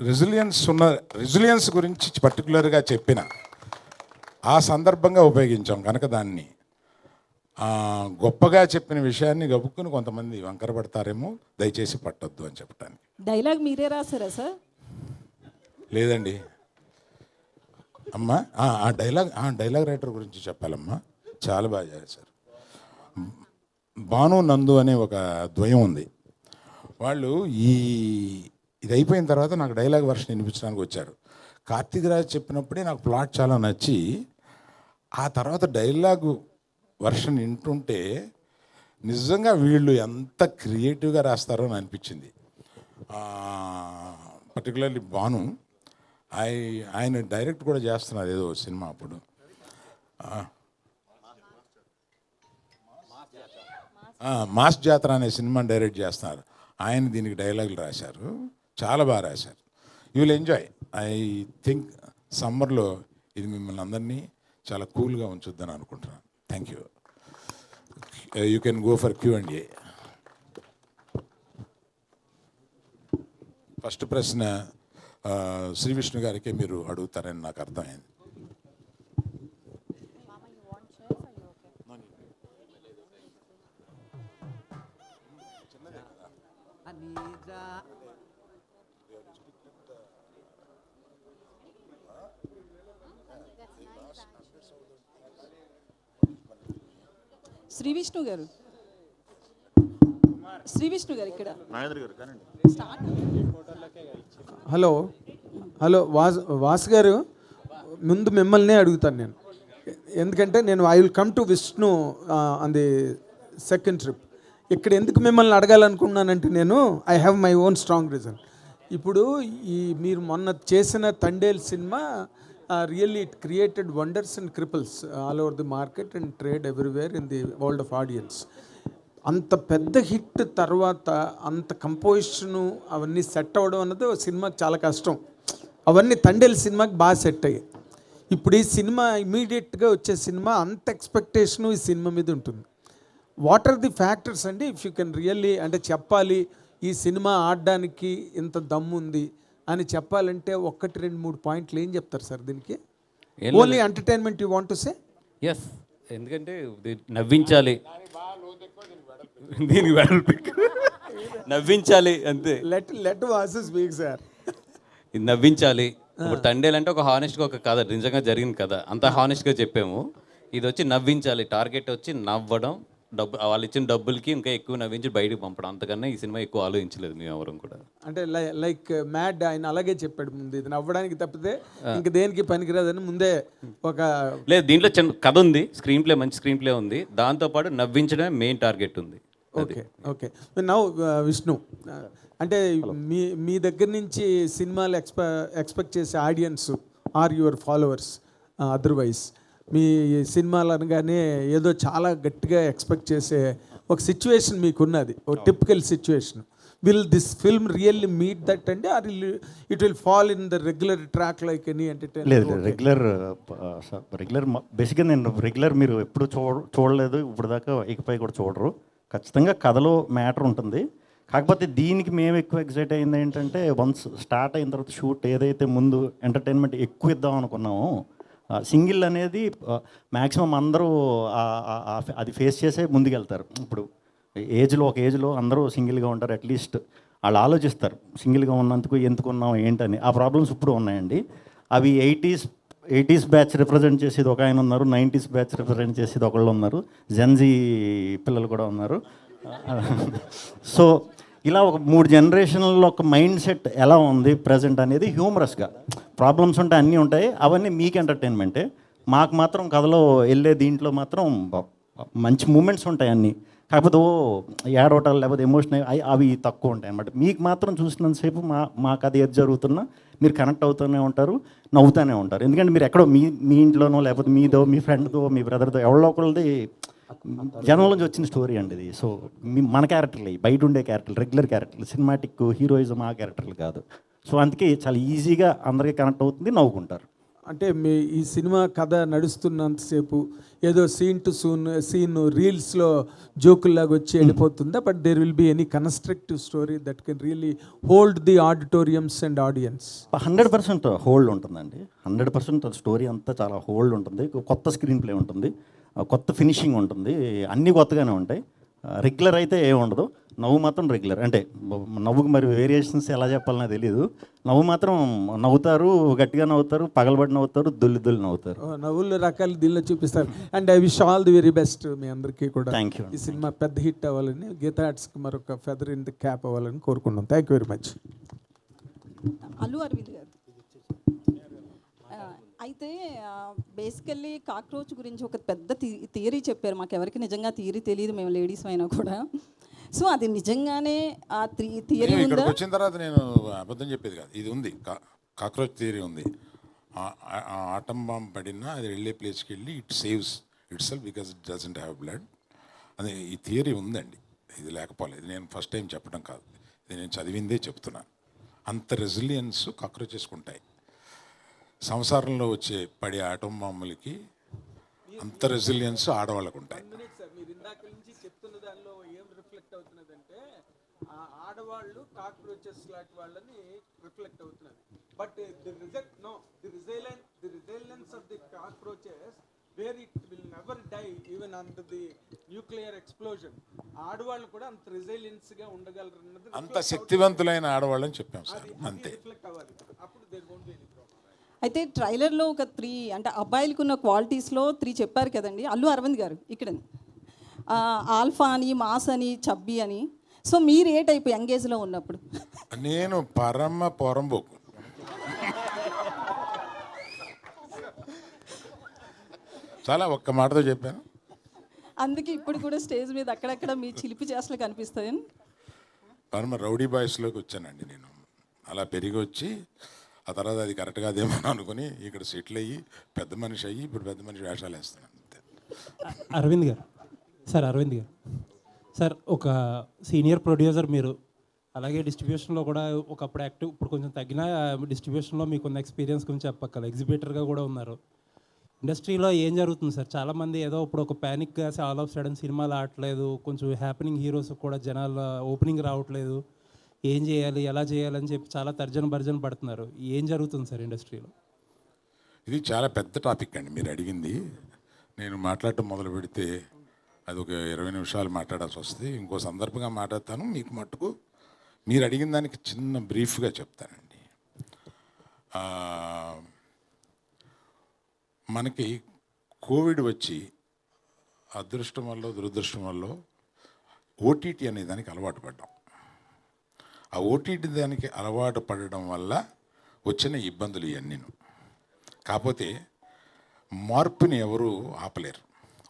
రెసిలియన్స్ గురించి పర్టికులర్గా చెప్పిన ఆ సందర్భంగా ఉపయోగించాం కనుక దాన్ని గొప్పగా చెప్పిన విషయాన్ని గబుక్కుని కొంతమంది వంకర పడతారేమో, దయచేసి పట్టొద్దు అని చెప్పడానికి. డైలాగ్ మీరే రాసారా సార్? లేదండి అమ్మా, ఆ డైలాగ్ రైటర్ గురించి చెప్పాలమ్మా, చాలా బాగా చేశారు. భాను నందు అనే ఒక ద్వయం ఉంది. వాళ్ళు ఇది అయిపోయిన తర్వాత నాకు డైలాగ్ వర్షన్ వినిపించడానికి వచ్చారు. కార్తీక్ రాజ్ చెప్పినప్పుడే నాకు ప్లాట్ చాలా నచ్చి, ఆ తర్వాత డైలాగు వర్షన్ వింటుంటే నిజంగా వీళ్ళు ఎంత క్రియేటివ్గా రాస్తారో అని అనిపించింది. పర్టికులర్లీ భాను, ఆయన డైరెక్ట్ కూడా చేస్తున్నారు ఏదో సినిమా అప్పుడు. మాస్ జాతర అనే సినిమా డైరెక్ట్ చేస్తున్నారు. ఆయన దీనికి డైలాగులు రాశారు, చాలా బాగా రాశారు. You will enjoy. I think సమ్మర్లో ఇది మిమ్మల్ని అందరినీ చాలా కూల్గా ఉంచుద్దని అనుకుంటున్నాను. Thank you. You can go for Q&A. First ప్రశ్న శ్రీ విష్ణు గారికి మీరు అడుగుతారని నాకు అర్థమైంది. శ్రీ విష్ణు గారు ఇక్కడ. హలో వాస్ గారు, ముందు మిమ్మల్ని అడుగుతాను నేను, ఎందుకంటే నేను I will come to Vishnu on the second trip. ఇక్కడ ఎందుకు మిమ్మల్ని అడగాలనుకున్నానంటే నేను I have my own strong reason. ఇప్పుడు మీరు మొన్న చేసిన తండేల్ సినిమా really it created wonders and ripples all over the market and trade everywhere in the world of audience. అంత పెద్ద హిట్ తర్వాత అంత కంపోజిషను అవన్నీ సెట్ అవ్వడం అన్నది సినిమాకి చాలా కష్టం. అవన్నీ తండేల్ సినిమాకి బాగా సెట్ అయ్యాయి. ఇప్పుడు ఈ సినిమా ఇమీడియట్గా వచ్చే సినిమా అంత ఎక్స్పెక్టేషను ఈ సినిమా మీద ఉంటుంది. వాట్ ఆర్ ది ఫ్యాక్టర్స్ అండి, ఇఫ్ యూ కెన్ రియల్లీ అంటే చెప్పాలి ఈ సినిమా ఆడడానికి ఇంత దమ్ము ఉంది అని చెప్పాలంటే 1, 2, 3 పాయింట్లు ఏం చెప్తారు సార్ దీనికి? Only entertainment you want to say? Yes, ఎందుకంటే నవ్వించాలి. దీనికి వెడల్పు నవ్వించాలి అంతే. Let Vasu speak sir. ఇది నవ్వించాలి. ఇప్పుడు తండేలు అంటే ఒక హానెస్ట్గా ఒక కథ, నిజంగా జరిగింది కదా, అంత హానెస్ట్గా చెప్పాము. ఇది వచ్చి నవ్వించాలి, టార్గెట్ వచ్చి నవ్వడం, వాళ్ళు ఇచ్చిన డబ్బులకి ఇంకా ఎక్కువ నవ్వించి బయటకు పంపడం. అంతకన్నా ఈ సినిమా ఎక్కువ ఆలోచించలేదు మేము ఎవరం కూడా. అంటే లైక్ మ్యాడ్ ఆయన అలాగే చెప్పాడు ముందు, ఇది నవ్వడానికి తప్పితే ఇంక దేనికి పనికిరాదని ముందే ఒక లేదు. దీంట్లో చిన్న కథ ఉంది, స్క్రీన్ ప్లే మంచి స్క్రీన్ ప్లే ఉంది, దాంతోపాటు నవ్వించడమే మెయిన్ టార్గెట్ ఉంది. Okay okay. నౌ విష్ణు, అంటే మీ దగ్గర నుంచి సినిమాలు ఎక్స్పెక్ట్ చేసే audience or your followers, otherwise మీ సినిమాలు అనగానే ఏదో చాలా గట్టిగా ఎక్స్పెక్ట్ చేసే ఒక సిచ్యువేషన్ మీకున్నది, ఒక typical situation. Will this film really meet that అండి, or it will fall in the regular track like any entertainment? లేదు, రెగ్యులర్ బేసిక్గా నేను రెగ్యులర్ మీరు ఎప్పుడు చూడలేదు ఇప్పుడు దాకా, ఇకపై కూడా చూడరు. ఖచ్చితంగా కథలో మ్యాటర్ ఉంటుంది. కాకపోతే దీనికి మేము ఎక్కువ ఎక్సైట్ అయింది ఏంటంటే, వన్స్ స్టార్ట్ అయిన తర్వాత షూట్ ఏదైతే ముందు ఎంటర్టైన్మెంట్ ఎక్కువ ఇద్దాం అనుకున్నామో, సింగిల్ అనేది మ్యాక్సిమం అందరూ అది ఫేస్ చేసే ముందుకెళ్తారు. ఇప్పుడు ఒక ఏజ్లో అందరూ సింగిల్గా ఉంటారు, అట్లీస్ట్ వాళ్ళు ఆలోచిస్తారు సింగిల్గా ఉన్నందుకు ఎందుకున్నాం ఏంటని. ఆ ప్రాబ్లమ్స్ ఇప్పుడు ఉన్నాయండి. అవి 80s బ్యాచ్ రిప్రజెంట్ చేసేది ఒక ఆయన ఉన్నారు, 90s బ్యాచ్ రిప్రజెంట్ చేసేది ఒకళ్ళు ఉన్నారు, జెన్జీ పిల్లలు కూడా ఉన్నారు. సో ఇలా ఒక 3 జనరేషన్లో ఒక మైండ్ సెట్ ఎలా ఉంది ప్రజెంట్ అనేది హ్యూమరస్గా. ప్రాబ్లమ్స్ ఉంటాయి, అన్నీ ఉంటాయి, అవన్నీ మీకు ఎంటర్టైన్మెంటే. మాకు మాత్రం కథలో వెళ్ళే దీంట్లో మాత్రం మంచి మూమెంట్స్ ఉంటాయి అన్నీ. కాకపోతే ఏడవటాలు లేకపోతే ఎమోషనల్ అవి తక్కువ ఉంటాయి అన్నమాట. మీకు మాత్రం చూసినంతసేపు మాకు అది ఏది జరుగుతున్నా మీరు కనెక్ట్ అవుతూనే ఉంటారు, నవ్వుతూనే ఉంటారు. ఎందుకంటే మీరు ఎక్కడో మీ ఇంట్లోనో లేకపోతే మీదో, మీ ఫ్రెండ్తో, మీ బ్రదర్తో, ఎవరో ఒకరిది జనం నుంచి వచ్చిన స్టోరీ అండి ఇది. సో మన క్యారెక్టర్లు, బయట ఉండే క్యారెక్టర్లు, రెగ్యులర్ క్యారెక్టర్లు, సినిమాటిక్ హీరోయిజం ఆ క్యారెక్టర్లు కాదు. సో అందుకే చాలా ఈజీగా అందరికీ కనెక్ట్ అవుతుంది, నవ్వుకుంటారు. అంటే మీ ఈ సినిమా కథ నడుస్తున్నంతసేపు ఏదో సీన్ రీల్స్లో జోకుల్లాగా వచ్చి వెళ్ళిపోతుందా? But there will be any constructive story that can really hold the auditoriums and audience? 100% hold ఉంటుందండి. 100% స్టోరీ అంతా చాలా హోల్డ్ ఉంటుంది. కొత్త స్క్రీన్ ప్లే ఉంటుంది, కొత్త ఫినిషింగ్ ఉంటుంది, అన్నీ కొత్తగానే ఉంటాయి. రెగ్యులర్ అయితే ఏముండదు. నవ్వు మాత్రం రెగ్యులర్. అంటే నవ్వుకి మరి వేరియేషన్స్ ఎలా చెప్పాలనే తెలియదు. నవ్వు మాత్రం నవ్వుతారు, గట్టిగా నవ్వుతారు, పగలబడి నవ్వుతారు, దొల్లి నవ్వుతారు. నవ్వులు రకాలు దీనిలో చూపిస్తారు. And I wish all the very best మీ అందరికీ కూడా. Thank you. ఈ సినిమా పెద్ద హిట్ అవ్వాలని, గీతా ఆర్ట్స్కి మరొక ఫెదర్ ఇన్ ది క్యాప్ అవ్వాలని కోరుకున్నాం. Thank you very much. Allu Aravind గారు, అయితే బేసికల్లీ కాక్రోచ్ గురించి ఒక పెద్ద థియరీ చెప్పారు. మాకు ఎవరికి నిజంగా థియరీ తెలియదు, మేము లేడీస్ అయినా కూడా. సో అది నిజంగానే ఆ థియరీ ఉందా? వచ్చిన తర్వాత నేను అబద్ధం చెప్పేది కాదు, ఇది ఉంది, కాక్రోచ్ థియరీ ఉంది. ఆటం బాంబ్ పడినా అది వెళ్ళే ప్లేస్కి వెళ్ళి it saves it self because it doesn't have blood అని ఈ థియరీ ఉందండి. ఇది లేకపోలేదు, నేను ఫస్ట్ టైం చెప్పడం కాదు, ఇది నేను చదివిందే చెప్తున్నాను. అంత రెసిలియన్స్ కాక్రోచెస్కి ఉంటాయి. సంసారంలో వచ్చే పడే ఆటం బాంబులకి అంత రెసిలియన్స్ ఆడవాళ్ళకు ఉంటాయి. మీరు ఇందాక నుంచి చెప్తున్న దానిలో ఏం రిఫ్లెక్ట్ అవుతున్నదంటే, ఆడవాళ్ళు కాక్రోచెస్ లాంటి వాళ్ళని రిఫ్లెక్ట్ అవుతున్నది. But the resilience of the cockroaches where it will never die even under the nuclear explosion. ఆడవాళ్ళు కూడా అంత రెసిలియన్స్ గా ఉండగలరు అన్నది, అంత శక్తివంతులైన ఆడవాళ్ళని చెప్పాం సార్, అంతే. రిఫ్లెక్ట్ అవ్వాలి, అప్పుడు there won't be any problem. అయితే ట్రైలర్లో ఒక 3 అంటే అబ్బాయిలకు ఉన్న క్వాలిటీస్లో 3 చెప్పారు కదండి అల్లు అరవింద్ గారు ఇక్కడ. ఆల్ఫా అని, మాస్ అని, చబ్బీ అని. సో మీరు ఏ టైప్ యంగేజ్లో ఉన్నప్పుడు? నేను పరమ పొరంబోకు. చాలా ఒక్క మాటతో చెప్పాను. అందుకే ఇప్పుడు కూడా స్టేజ్ మీద అక్కడక్కడ మీ చిలిపి చేష్టలు కనిపిస్తాయి. పరమ రౌడీ బాయ్స్లోకి వచ్చానండి నేను. అలా పెరిగి వచ్చి ఆ తర్వాత అది కరెక్ట్ కాదేమో అనుకుని ఇక్కడ సెటిల్ అయ్యి పెద్ద మనిషి అయ్యి ఇప్పుడు పెద్ద మనిషి వేషాలు వేస్తున్నాను అంతే. అరవింద్ గారు సార్, ఒక సీనియర్ ప్రొడ్యూసర్ మీరు, అలాగే డిస్ట్రిబ్యూషన్లో కూడా ఒకప్పుడు యాక్టివ్, ఇప్పుడు కొంచెం తగ్గిన డిస్ట్రిబ్యూషన్లో మీకున్న ఎక్స్పీరియన్స్ గురించి చెప్పక్కల. ఎగ్జిబిటర్గా కూడా ఉన్నారు. ఇండస్ట్రీలో ఏం జరుగుతుంది సార్? చాలామంది ఏదో ఇప్పుడు ఒక ప్యానిక్గా ఆల్ ఆఫ్ సడన్ సినిమాలు ఆడట్లేదు, కొంచెం హ్యాపెనింగ్ హీరోస్ కూడా జనాలు ఓపెనింగ్ రావట్లేదు, ఏం చేయాలి, ఎలా చేయాలని చెప్పి చాలా భర్జన పడుతున్నారు. ఏం జరుగుతుంది సార్ ఇండస్ట్రీలో? ఇది చాలా పెద్ద టాపిక్ అండి మీరు అడిగింది. నేను మాట్లాడటం మొదలు పెడితే అది ఒక 20 నిమిషాలు మాట్లాడాల్సి వస్తుంది. ఇంకో సందర్భంగా మాట్లాడతాను. మీకు మట్టుకు మీరు అడిగిన దానికి చిన్న బ్రీఫ్గా చెప్తానండి. మనకి కోవిడ్ వచ్చి అదృష్టం వల్ల దురదృష్టం వల్ల ఓటీటీ అనే దానికి అలవాటు పడ్డాం. ఆ ఓటీటీ దానికి అలవాటు పడడం వల్ల వచ్చిన ఇబ్బందులు ఇవన్నీ. కాకపోతే మార్పుని ఎవరు ఆపలేరు.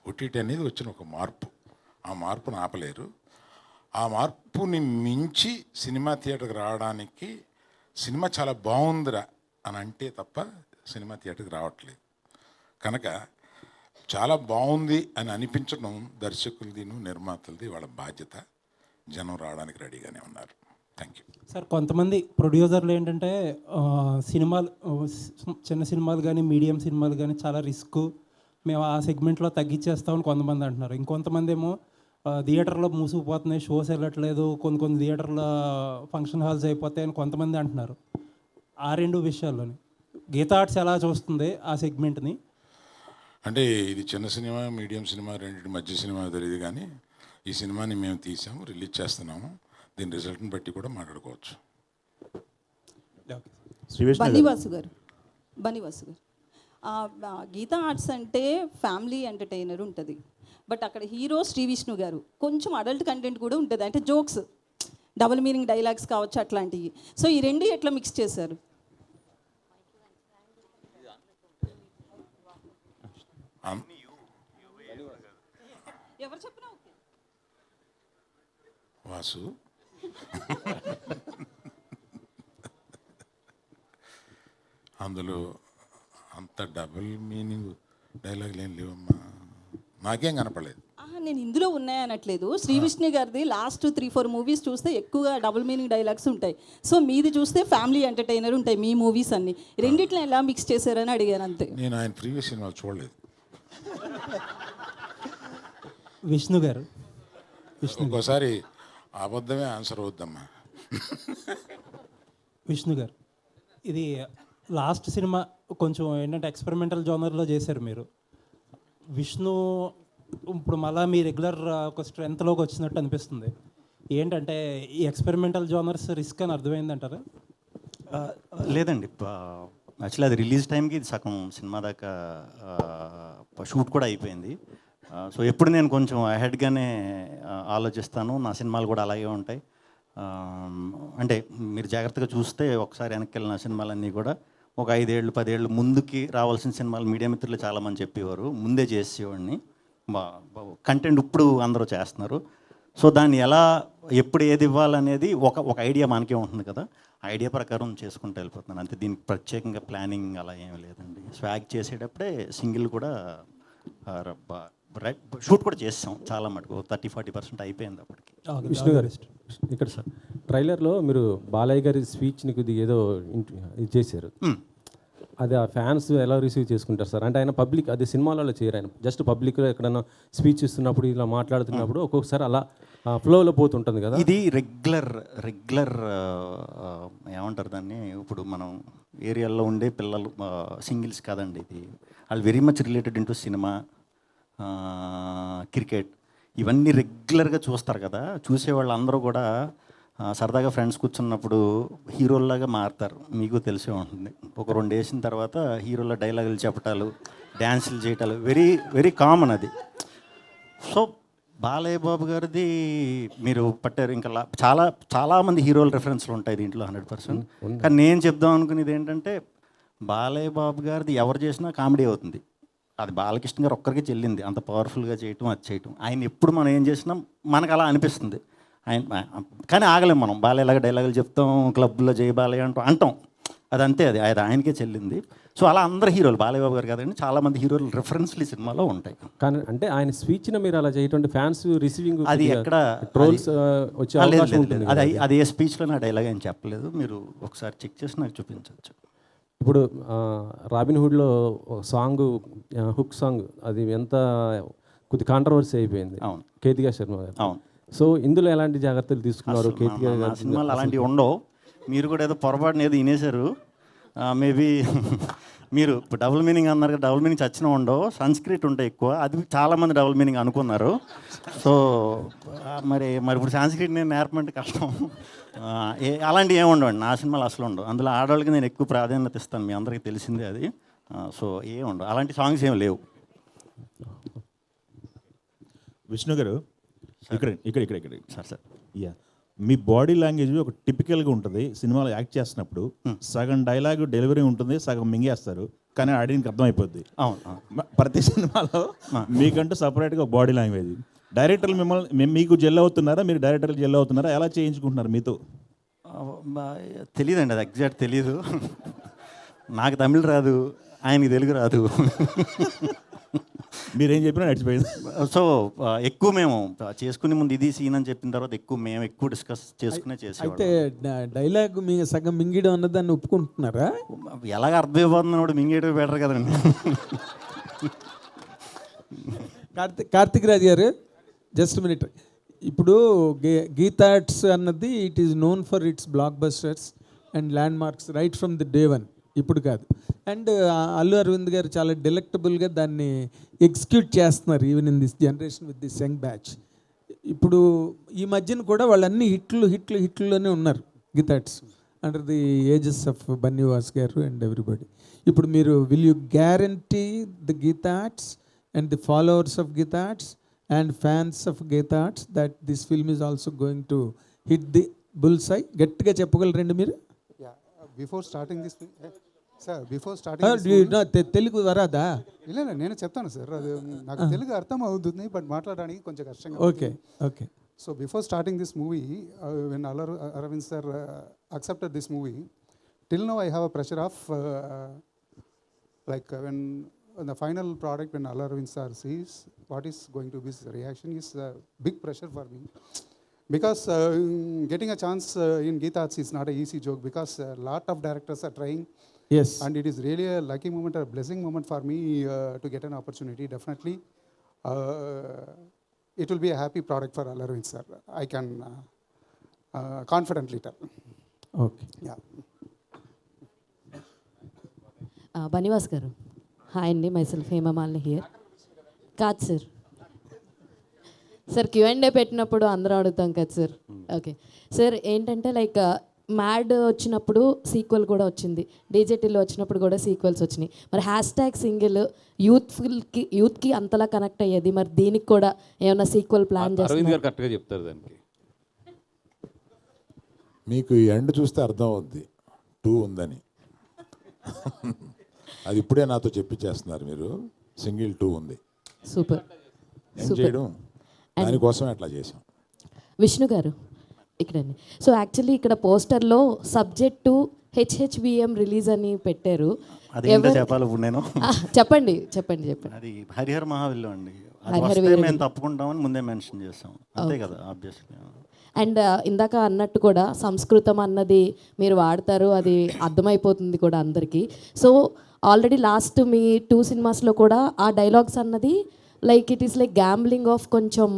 ఓటీటీ అనేది వచ్చిన ఒక మార్పు, ఆ మార్పుని ఆపలేరు. ఆ మార్పుని మించి సినిమా థియేటర్కి రావడానికి సినిమా చాలా బాగుందిరా అని అంటే తప్ప సినిమా థియేటర్కి రావట్లేదు. కనుక చాలా బాగుంది అని అనిపించడం దర్శకులది నిర్మాతలది వాళ్ళ బాధ్యత. జనం రావడానికి రెడీగానే ఉన్నారు. Thank you sir. కొంతమంది ప్రొడ్యూసర్లు ఏంటంటే సినిమాలు, చిన్న సినిమాలు కానీ మీడియం సినిమాలు కానీ చాలా రిస్క్, మేము ఆ సెగ్మెంట్లో తగ్గించేస్తామని కొంతమంది అంటున్నారు. ఇంకొంతమంది ఏమో థియేటర్లో మూసుకుపోతున్నాయి, షోస్ వెళ్ళట్లేదు, కొన్ని థియేటర్లో ఫంక్షన్ హాల్స్ అయిపోతాయని కొంతమంది అంటున్నారు. ఆ రెండు విషయాల్లోని గీతా ఆర్ట్స్ ఎలా చూస్తుంది ఆ సెగ్మెంట్ని? అంటే ఇది చిన్న సినిమా, మీడియం సినిమా, రెండింటి మధ్య సినిమా తెలియదు. కానీ ఈ సినిమాని మేము తీసాము, రిలీజ్ చేస్తున్నాము. దీని రిజల్ట్ని బట్టి కూడా మాట్లాడుకోవచ్చు. బన్నీవాసు గారు, గీతా ఆర్ట్స్ అంటే ఫ్యామిలీ ఎంటర్టైనర్ ఉంటుంది. బట్ అక్కడ హీరో శ్రీ విష్ణు గారు, కొంచెం అడల్ట్ కంటెంట్ కూడా ఉంటుంది. అంటే జోక్స్, డబుల్ మీనింగ్ డైలాగ్స్ కావచ్చు, అట్లాంటివి. సో ఈ రెండు ఎట్లా మిక్స్ చేశారు? ఎవరు చెప్పినా ఓకే. వాసు అందులో అంత డబుల్ మీనింగ్ డైలాగులు ఏం లేవమ్మా, నాకేం కనపడలేదు. నేను ఇందులో ఉన్నాయనట్లేదు. శ్రీ విష్ణు గారిది లాస్ట్ 3-4 మూవీస్ చూస్తే ఎక్కువగా డబుల్ మీనింగ్ డైలాగ్స్ ఉంటాయి. సో మీది చూస్తే ఫ్యామిలీ ఎంటర్టైనర్ ఉంటాయి మీ మూవీస్ అన్ని. రెండిట్లో ఎలా మిక్స్ చేశారని అడిగాను అంతే. నేను ఆయన ప్రీవియస్ సినిమాలు చూడలేదు. విష్ణు గారు, ఇంకోసారి అబద్ధమే ఆన్సర్ అవుద్దమ్మా. విష్ణు గారు, ఇది లాస్ట్ సినిమా కొంచెం ఏంటంటే ఎక్స్పెరిమెంటల్ జోనర్లో చేశారు మీరు. విష్ణు ఇప్పుడు మళ్ళీ మీ రెగ్యులర్ ఒక స్ట్రెంత్లోకి వచ్చినట్టు అనిపిస్తుంది. ఏంటంటే ఈ ఎక్స్పెరిమెంటల్ జోనర్స్ రిస్క్ అని అర్థమైందంటారా? లేదండి, యాక్చువల్లీ అది రిలీజ్ టైంకి ఇది సగం సినిమా దాకా షూట్ కూడా అయిపోయింది. సో ఎప్పుడు నేను కొంచెం అహెడ్గానే ఆలోచిస్తాను. నా సినిమాలు కూడా అలాగే ఉంటాయి. అంటే మీరు జాగ్రత్తగా చూస్తే ఒకసారి వెనక్కి వెళ్ళిన సినిమాలన్నీ కూడా ఒక 5 ఏళ్ళు 10 ఏళ్ళు ముందుకి రావాల్సిన సినిమాలు మీడియా మిత్రులు చాలామంది చెప్పేవారు, ముందే చేసేవాడిని. కంటెంట్ ఇప్పుడు అందరూ చేస్తున్నారు. సో దాన్ని ఎలా ఎప్పుడు ఏది ఇవ్వాలనేది ఒక ఐడియా మనకే ఉంటుంది కదా, ఐడియా ప్రకారం చేసుకుంటూ వెళ్ళిపోతున్నాను అంతే. దీనికి ప్రత్యేకంగా ప్లానింగ్ అలా ఏమీ లేదండి. స్వాగ్ చేసేటప్పుడే సింగిల్ కూడా షూట్ కూడా చేసాం చాలా మటుకు, 30-40% అయిపోయింది అప్పటికి. విష్ణు గారు ఇక్కడ సార్ ట్రైలర్లో మీరు బాలయ్య గారి స్పీచ్ని కొద్దిగా ఏదో ఇది చేశారు. అది ఆ ఫ్యాన్స్ ఎలా రిసీవ్ చేసుకుంటారు సార్? అంటే ఆయన పబ్లిక్, అది సినిమాలలో చేయరు, ఆయన జస్ట్ పబ్లిక్లో ఎక్కడైనా స్పీచ్ ఇస్తున్నప్పుడు ఇలా మాట్లాడుతున్నప్పుడు ఒక్కొక్కసారి అలా ఫ్లోలో పోతుంటుంది కదా. ఇది రెగ్యులర్ ఏమంటారు దాన్ని, ఇప్పుడు మనం ఏరియాలో ఉండే పిల్లలు సింగిల్స్ కాదండి, ఇది వాళ్ళు very much related into cinema, cricket, ఇవన్నీ రెగ్యులర్గా చూస్తారు కదా. చూసేవాళ్ళు అందరూ కూడా సరదాగా ఫ్రెండ్స్ కూర్చున్నప్పుడు హీరోల్లాగా మారుతారు. మీకు తెలిసే ఉంటుంది. ఒక 2 వేసిన తర్వాత హీరోల డైలాగులు చెప్పటాలు, డ్యాన్సులు చేయటాలు వెరీ కామన్ అది. సో బాలయ్య బాబు గారిది మీరు పట్టారు. ఇంకా చాలామంది హీరోల రెఫరెన్స్లు ఉంటాయి దీంట్లో 100%. కానీ నేను చెప్దాం అనుకునేది ఏంటంటే, బాలయ్య బాబు గారిది ఎవరు చేసినా కామెడీ అవుతుంది. అది బాలకృష్ణ గారు ఒక్కరికి చెల్లింది, అంత పవర్ఫుల్గా చేయటం, అది చేయటం. ఆయన ఎప్పుడు మనం ఏం చేసినా మనకు అలా అనిపిస్తుంది. ఆయన కానీ ఆగలేం మనం. బాలయ్యలాగా డైలాగులు చెప్తాం, క్లబ్లో జై బాలయ్య అంటాం, అదంతే, అది ఆయనకే చెల్లింది. సో అలా అందరు హీరోలు, బాలయ్య బాబు గారు కాదండి, చాలామంది హీరోలు రెఫరెన్స్లు ఈ సినిమాలో ఉంటాయి. కానీ అంటే ఆయన స్పీచ్ని మీరు అలా చేయటం ఫ్యాన్స్ రిసీవింగ్ అది ఎక్కడ ట్రోల్స్ వచ్చే అవకాశం ఉంటుంది. అది ఏ స్పీచ్లో నా డైలాగ్ అని చెప్పలేదు, మీరు ఒకసారి చెక్ చేసి నాకు చూపించవచ్చు. ఇప్పుడు రాబిన్హుడ్లో సాంగ్, హుక్ సాంగ్, అది ఎంత కొద్ది కాంట్రవర్సీ అయిపోయింది. అవును, కేతికా శర్మ గారు. అవును. సో ఇందులో ఎలాంటి జాగ్రత్తలు తీసుకున్నారు? కేతికా గారు సినిమాలు అలాంటివి ఉండవు. మీరు కూడా ఏదో పొరపాటున ఏదో వినేశారు, మేబీ మీరు ఇప్పుడు డబుల్ మీనింగ్ అన్నారు కదా, డబుల్ మీనింగ్ చచ్చిన ఉండవు, సంస్క్రిట్ ఉంటాయి ఎక్కువ, అది చాలామంది డబుల్ మీనింగ్ అనుకున్నారు. సో మరి ఇప్పుడు సంస్క్రిట్ నేను నేర్పమంటే కష్టం. అలాంటివి ఏమి ఉండవండి నా సినిమాలు, అసలు ఉండవు. అందులో ఆడవాళ్ళకి నేను ఎక్కువ ప్రాధాన్యత ఇస్తాను, మీ అందరికీ తెలిసిందే అది. సో ఏమి ఉండవు, అలాంటి సాంగ్స్ ఏమి లేవు. విష్ణు గారు ఇక్కడ ఇక్కడ ఇక్కడ ఇక్కడ సార్ యా, మీ బాడీ లాంగ్వేజ్ ఒక టిపికల్గా ఉంటుంది. సినిమాలో యాక్ట్ చేస్తున్నప్పుడు సగం డైలాగ్ డెలివరీ ఉంటుంది, సగం మింగేస్తారు, కానీ ఆడియన్కి అర్థమైపోద్ది. ప్రతి సినిమాలో మీకంటూ సపరేట్గా బాడీ లాంగ్వేజ్. డైరెక్టర్లు మిమ్మల్ని మీకు జెల్ అవుతున్నారా, మీరు డైరెక్టర్లు జెల్ అవుతున్నారా, ఎలా చేయించుకుంటున్నారు మీతో? తెలియదండి, అది ఎగ్జాక్ట్ తెలీదు. నాకు తమిళ్ రాదు, ఆయనకి తెలుగు రాదు. మీరేం చెప్పినా నడిచిపోయింది. సో ఎక్కువ మేము చేసుకునే ముందు ఇది సీన్ అని చెప్పిన తర్వాత మేము ఎక్కువ డిస్కస్ చేసుకునే చేసాం. అయితే డైలాగ్ మీ సగం మింగిడం అన్నది దాన్ని ఒప్పుకుంటున్నారా? ఎలాగ అర్థమైపోతుంది కూడా మింగేయడం బెటర్ కదండి. కార్తిక్ రాజ్ గారు జస్ట్ మినిట్. ఇప్పుడు గీతాట్స్ అన్నది it is known for it's black busters and land marks right from the day one, ఇప్పుడు కాదు. అండ్ అల్లు అరవింద్ గారు చాలా డెలెక్టబుల్గా దాన్ని ఎగ్జిక్యూట్ చేస్తున్నారు even in this generation with this young batch. ఇప్పుడు ఈ మధ్యన కూడా వాళ్ళన్ని హిట్లులోనే ఉన్నారు గీతాట్స్ under the ages of Bunny Vas గారు అండ్ ఎవ్రీబడి. ఇప్పుడు మీరు will you guarantee the గీతాట్స్ and the followers of గీతాట్స్ and fans of గీతాట్స్ that this film is also going to hit the bullseye? గట్టిగా చెప్పగలరండి మీరు? Before starting this sir, before starting Telugu వరాదా? ಇಲ್ಲ నేను చెప్తాను sir, అది నాకు తెలుగు అర్థం అవుతుంది, బట్ మాట్లాడడానికి కొంచెం కష్టంగా. Okay okay. So before starting this movie, when Aravind sir accepted this movie, till now I have a pressure of like when the final product, when Aravind sir sees what is going to be his reaction, is a big pressure for me. Because getting a chance in Geetaats is not an easy joke, because a lot of directors are trying. Yes. And it is really a lucky moment, a blessing moment for me to get an opportunity. Definitely, it will be a happy product for Aravind sir. I can confidently tell. Okay. Yeah. Bunny Vas గారు, hi అండి, myself Hema Malini here. కాదు sir, sir Q&A పెట్టినప్పుడు అందరూ అడుగుతాం కదా sir. Okay sir, ఏంటంటే like mad వచ్చినప్పుడు sequel కూడా వచ్చింది, డీజేటీలో వచ్చినప్పుడు కూడా సీక్వెల్స్ వచ్చినాయి. మరి హ్యాష్ట్యాగ్ సింగిల్ యూత్కి అంతలా కనెక్ట్ అయ్యేది, మరి దీనికి కూడా ఏమైనా సీక్వెల్ ప్లాన్ చేస్తారు? అరవింద్ గారు కరెక్ట్గా చెప్తారు దానికి. మీకు ఈ ఎండ్ చూస్తే అర్థం అవుద్ది 2 ఉందని. అది ఇప్పుడే నాతో చెప్పించేస్తున్నారు మీరు, సింగిల్ 2 ఉంది. సూపర్ ఏం చేయడం, దానికోసం అట్లా చేసాం. విష్ణు గారు ఇక్కడండి. సో యాక్చువల్లీ ఇక్కడ పోస్టర్లో సబ్జెక్టు HHVM రిలీజ్ అని పెట్టారు. చెప్పాలి ఇప్పుడు నేను? చెప్పండి. అది హరిహర మహావిల్లో అండి, మేము తప్పుకుంటామని ముందే మెన్షన్ చేస్తాం, అంతే కదా ఆబ్వియస్లీ. అండ్ ఇందాక అన్నట్టు కూడా సంస్కృతం అన్నది మీరు వాడతారు, అది అర్థమైపోతుంది కూడా అందరికీ. సో ఆల్రెడీ లాస్ట్ మీ 2 సినిమాస్లో కూడా ఆ డైలాగ్స్ అన్నది like it is like gambling of, కొంచెం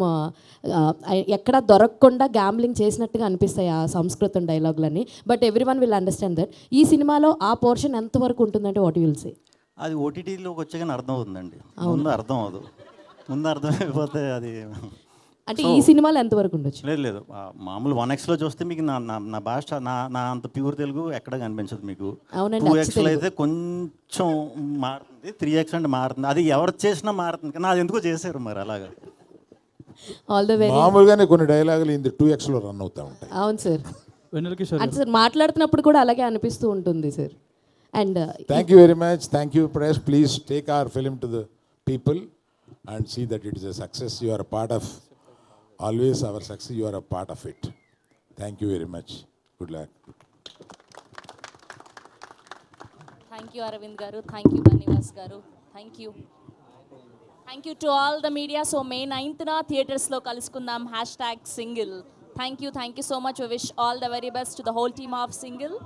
ఎక్కడ దొరకకుండా గ్యాంబ్లింగ్ చేసినట్టుగా అనిపిస్తాయి ఆ సంస్కృతం డైలాగులని. But everyone will understand that. ఈ సినిమాలో ఆ పోర్షన్ ఎంతవరకు ఉంటుందంటే వాట్ విల్ సే? అది ఓటీటీలోకి వచ్చాకనే అర్థం అవుతుందండి, ముందు అర్థం అవ్వదు. ముందు అర్థమైపోతే అది అంటే ఈ సినిమాలో ఎంతవరకు ఉండొచ్చు? లేదు మామూలు 1Xలో చూస్తే మీకు నా భాష నా అంత ప్యూర్ తెలుగు ఎక్కడ కనిపించదు మీకు. 2Xలో అయితే కొంచెం మారుతుంది, 3X అంటే మారుతుంది, అది ఎవరు చేసినా మారుతుంది, కానీ అది ఎందుకో చేశారు మరి అలాగా. మామూలుగానే కొన్ని డైలాగులు ఇది 2Xలో రన్ అవుతూ ఉంటాయి. అవును సార్, అంటే సార్ మాట్లాడుతున్నప్పుడు కూడా అలాగే అనిపిస్తూ ఉంటుంది sir. And thank you very much. Thank you press. Please take our film to the people and see that it is a success. You are a part of always our success. You are a part of it. Thank you very much. Good luck. Thank you Aravind garu. Thank you Bannivas garu. Thank you. Thank you to all the media. So May 9th na theatres lo kalusukundam #single. Thank you so much. We wish all the very best to the whole team of Single.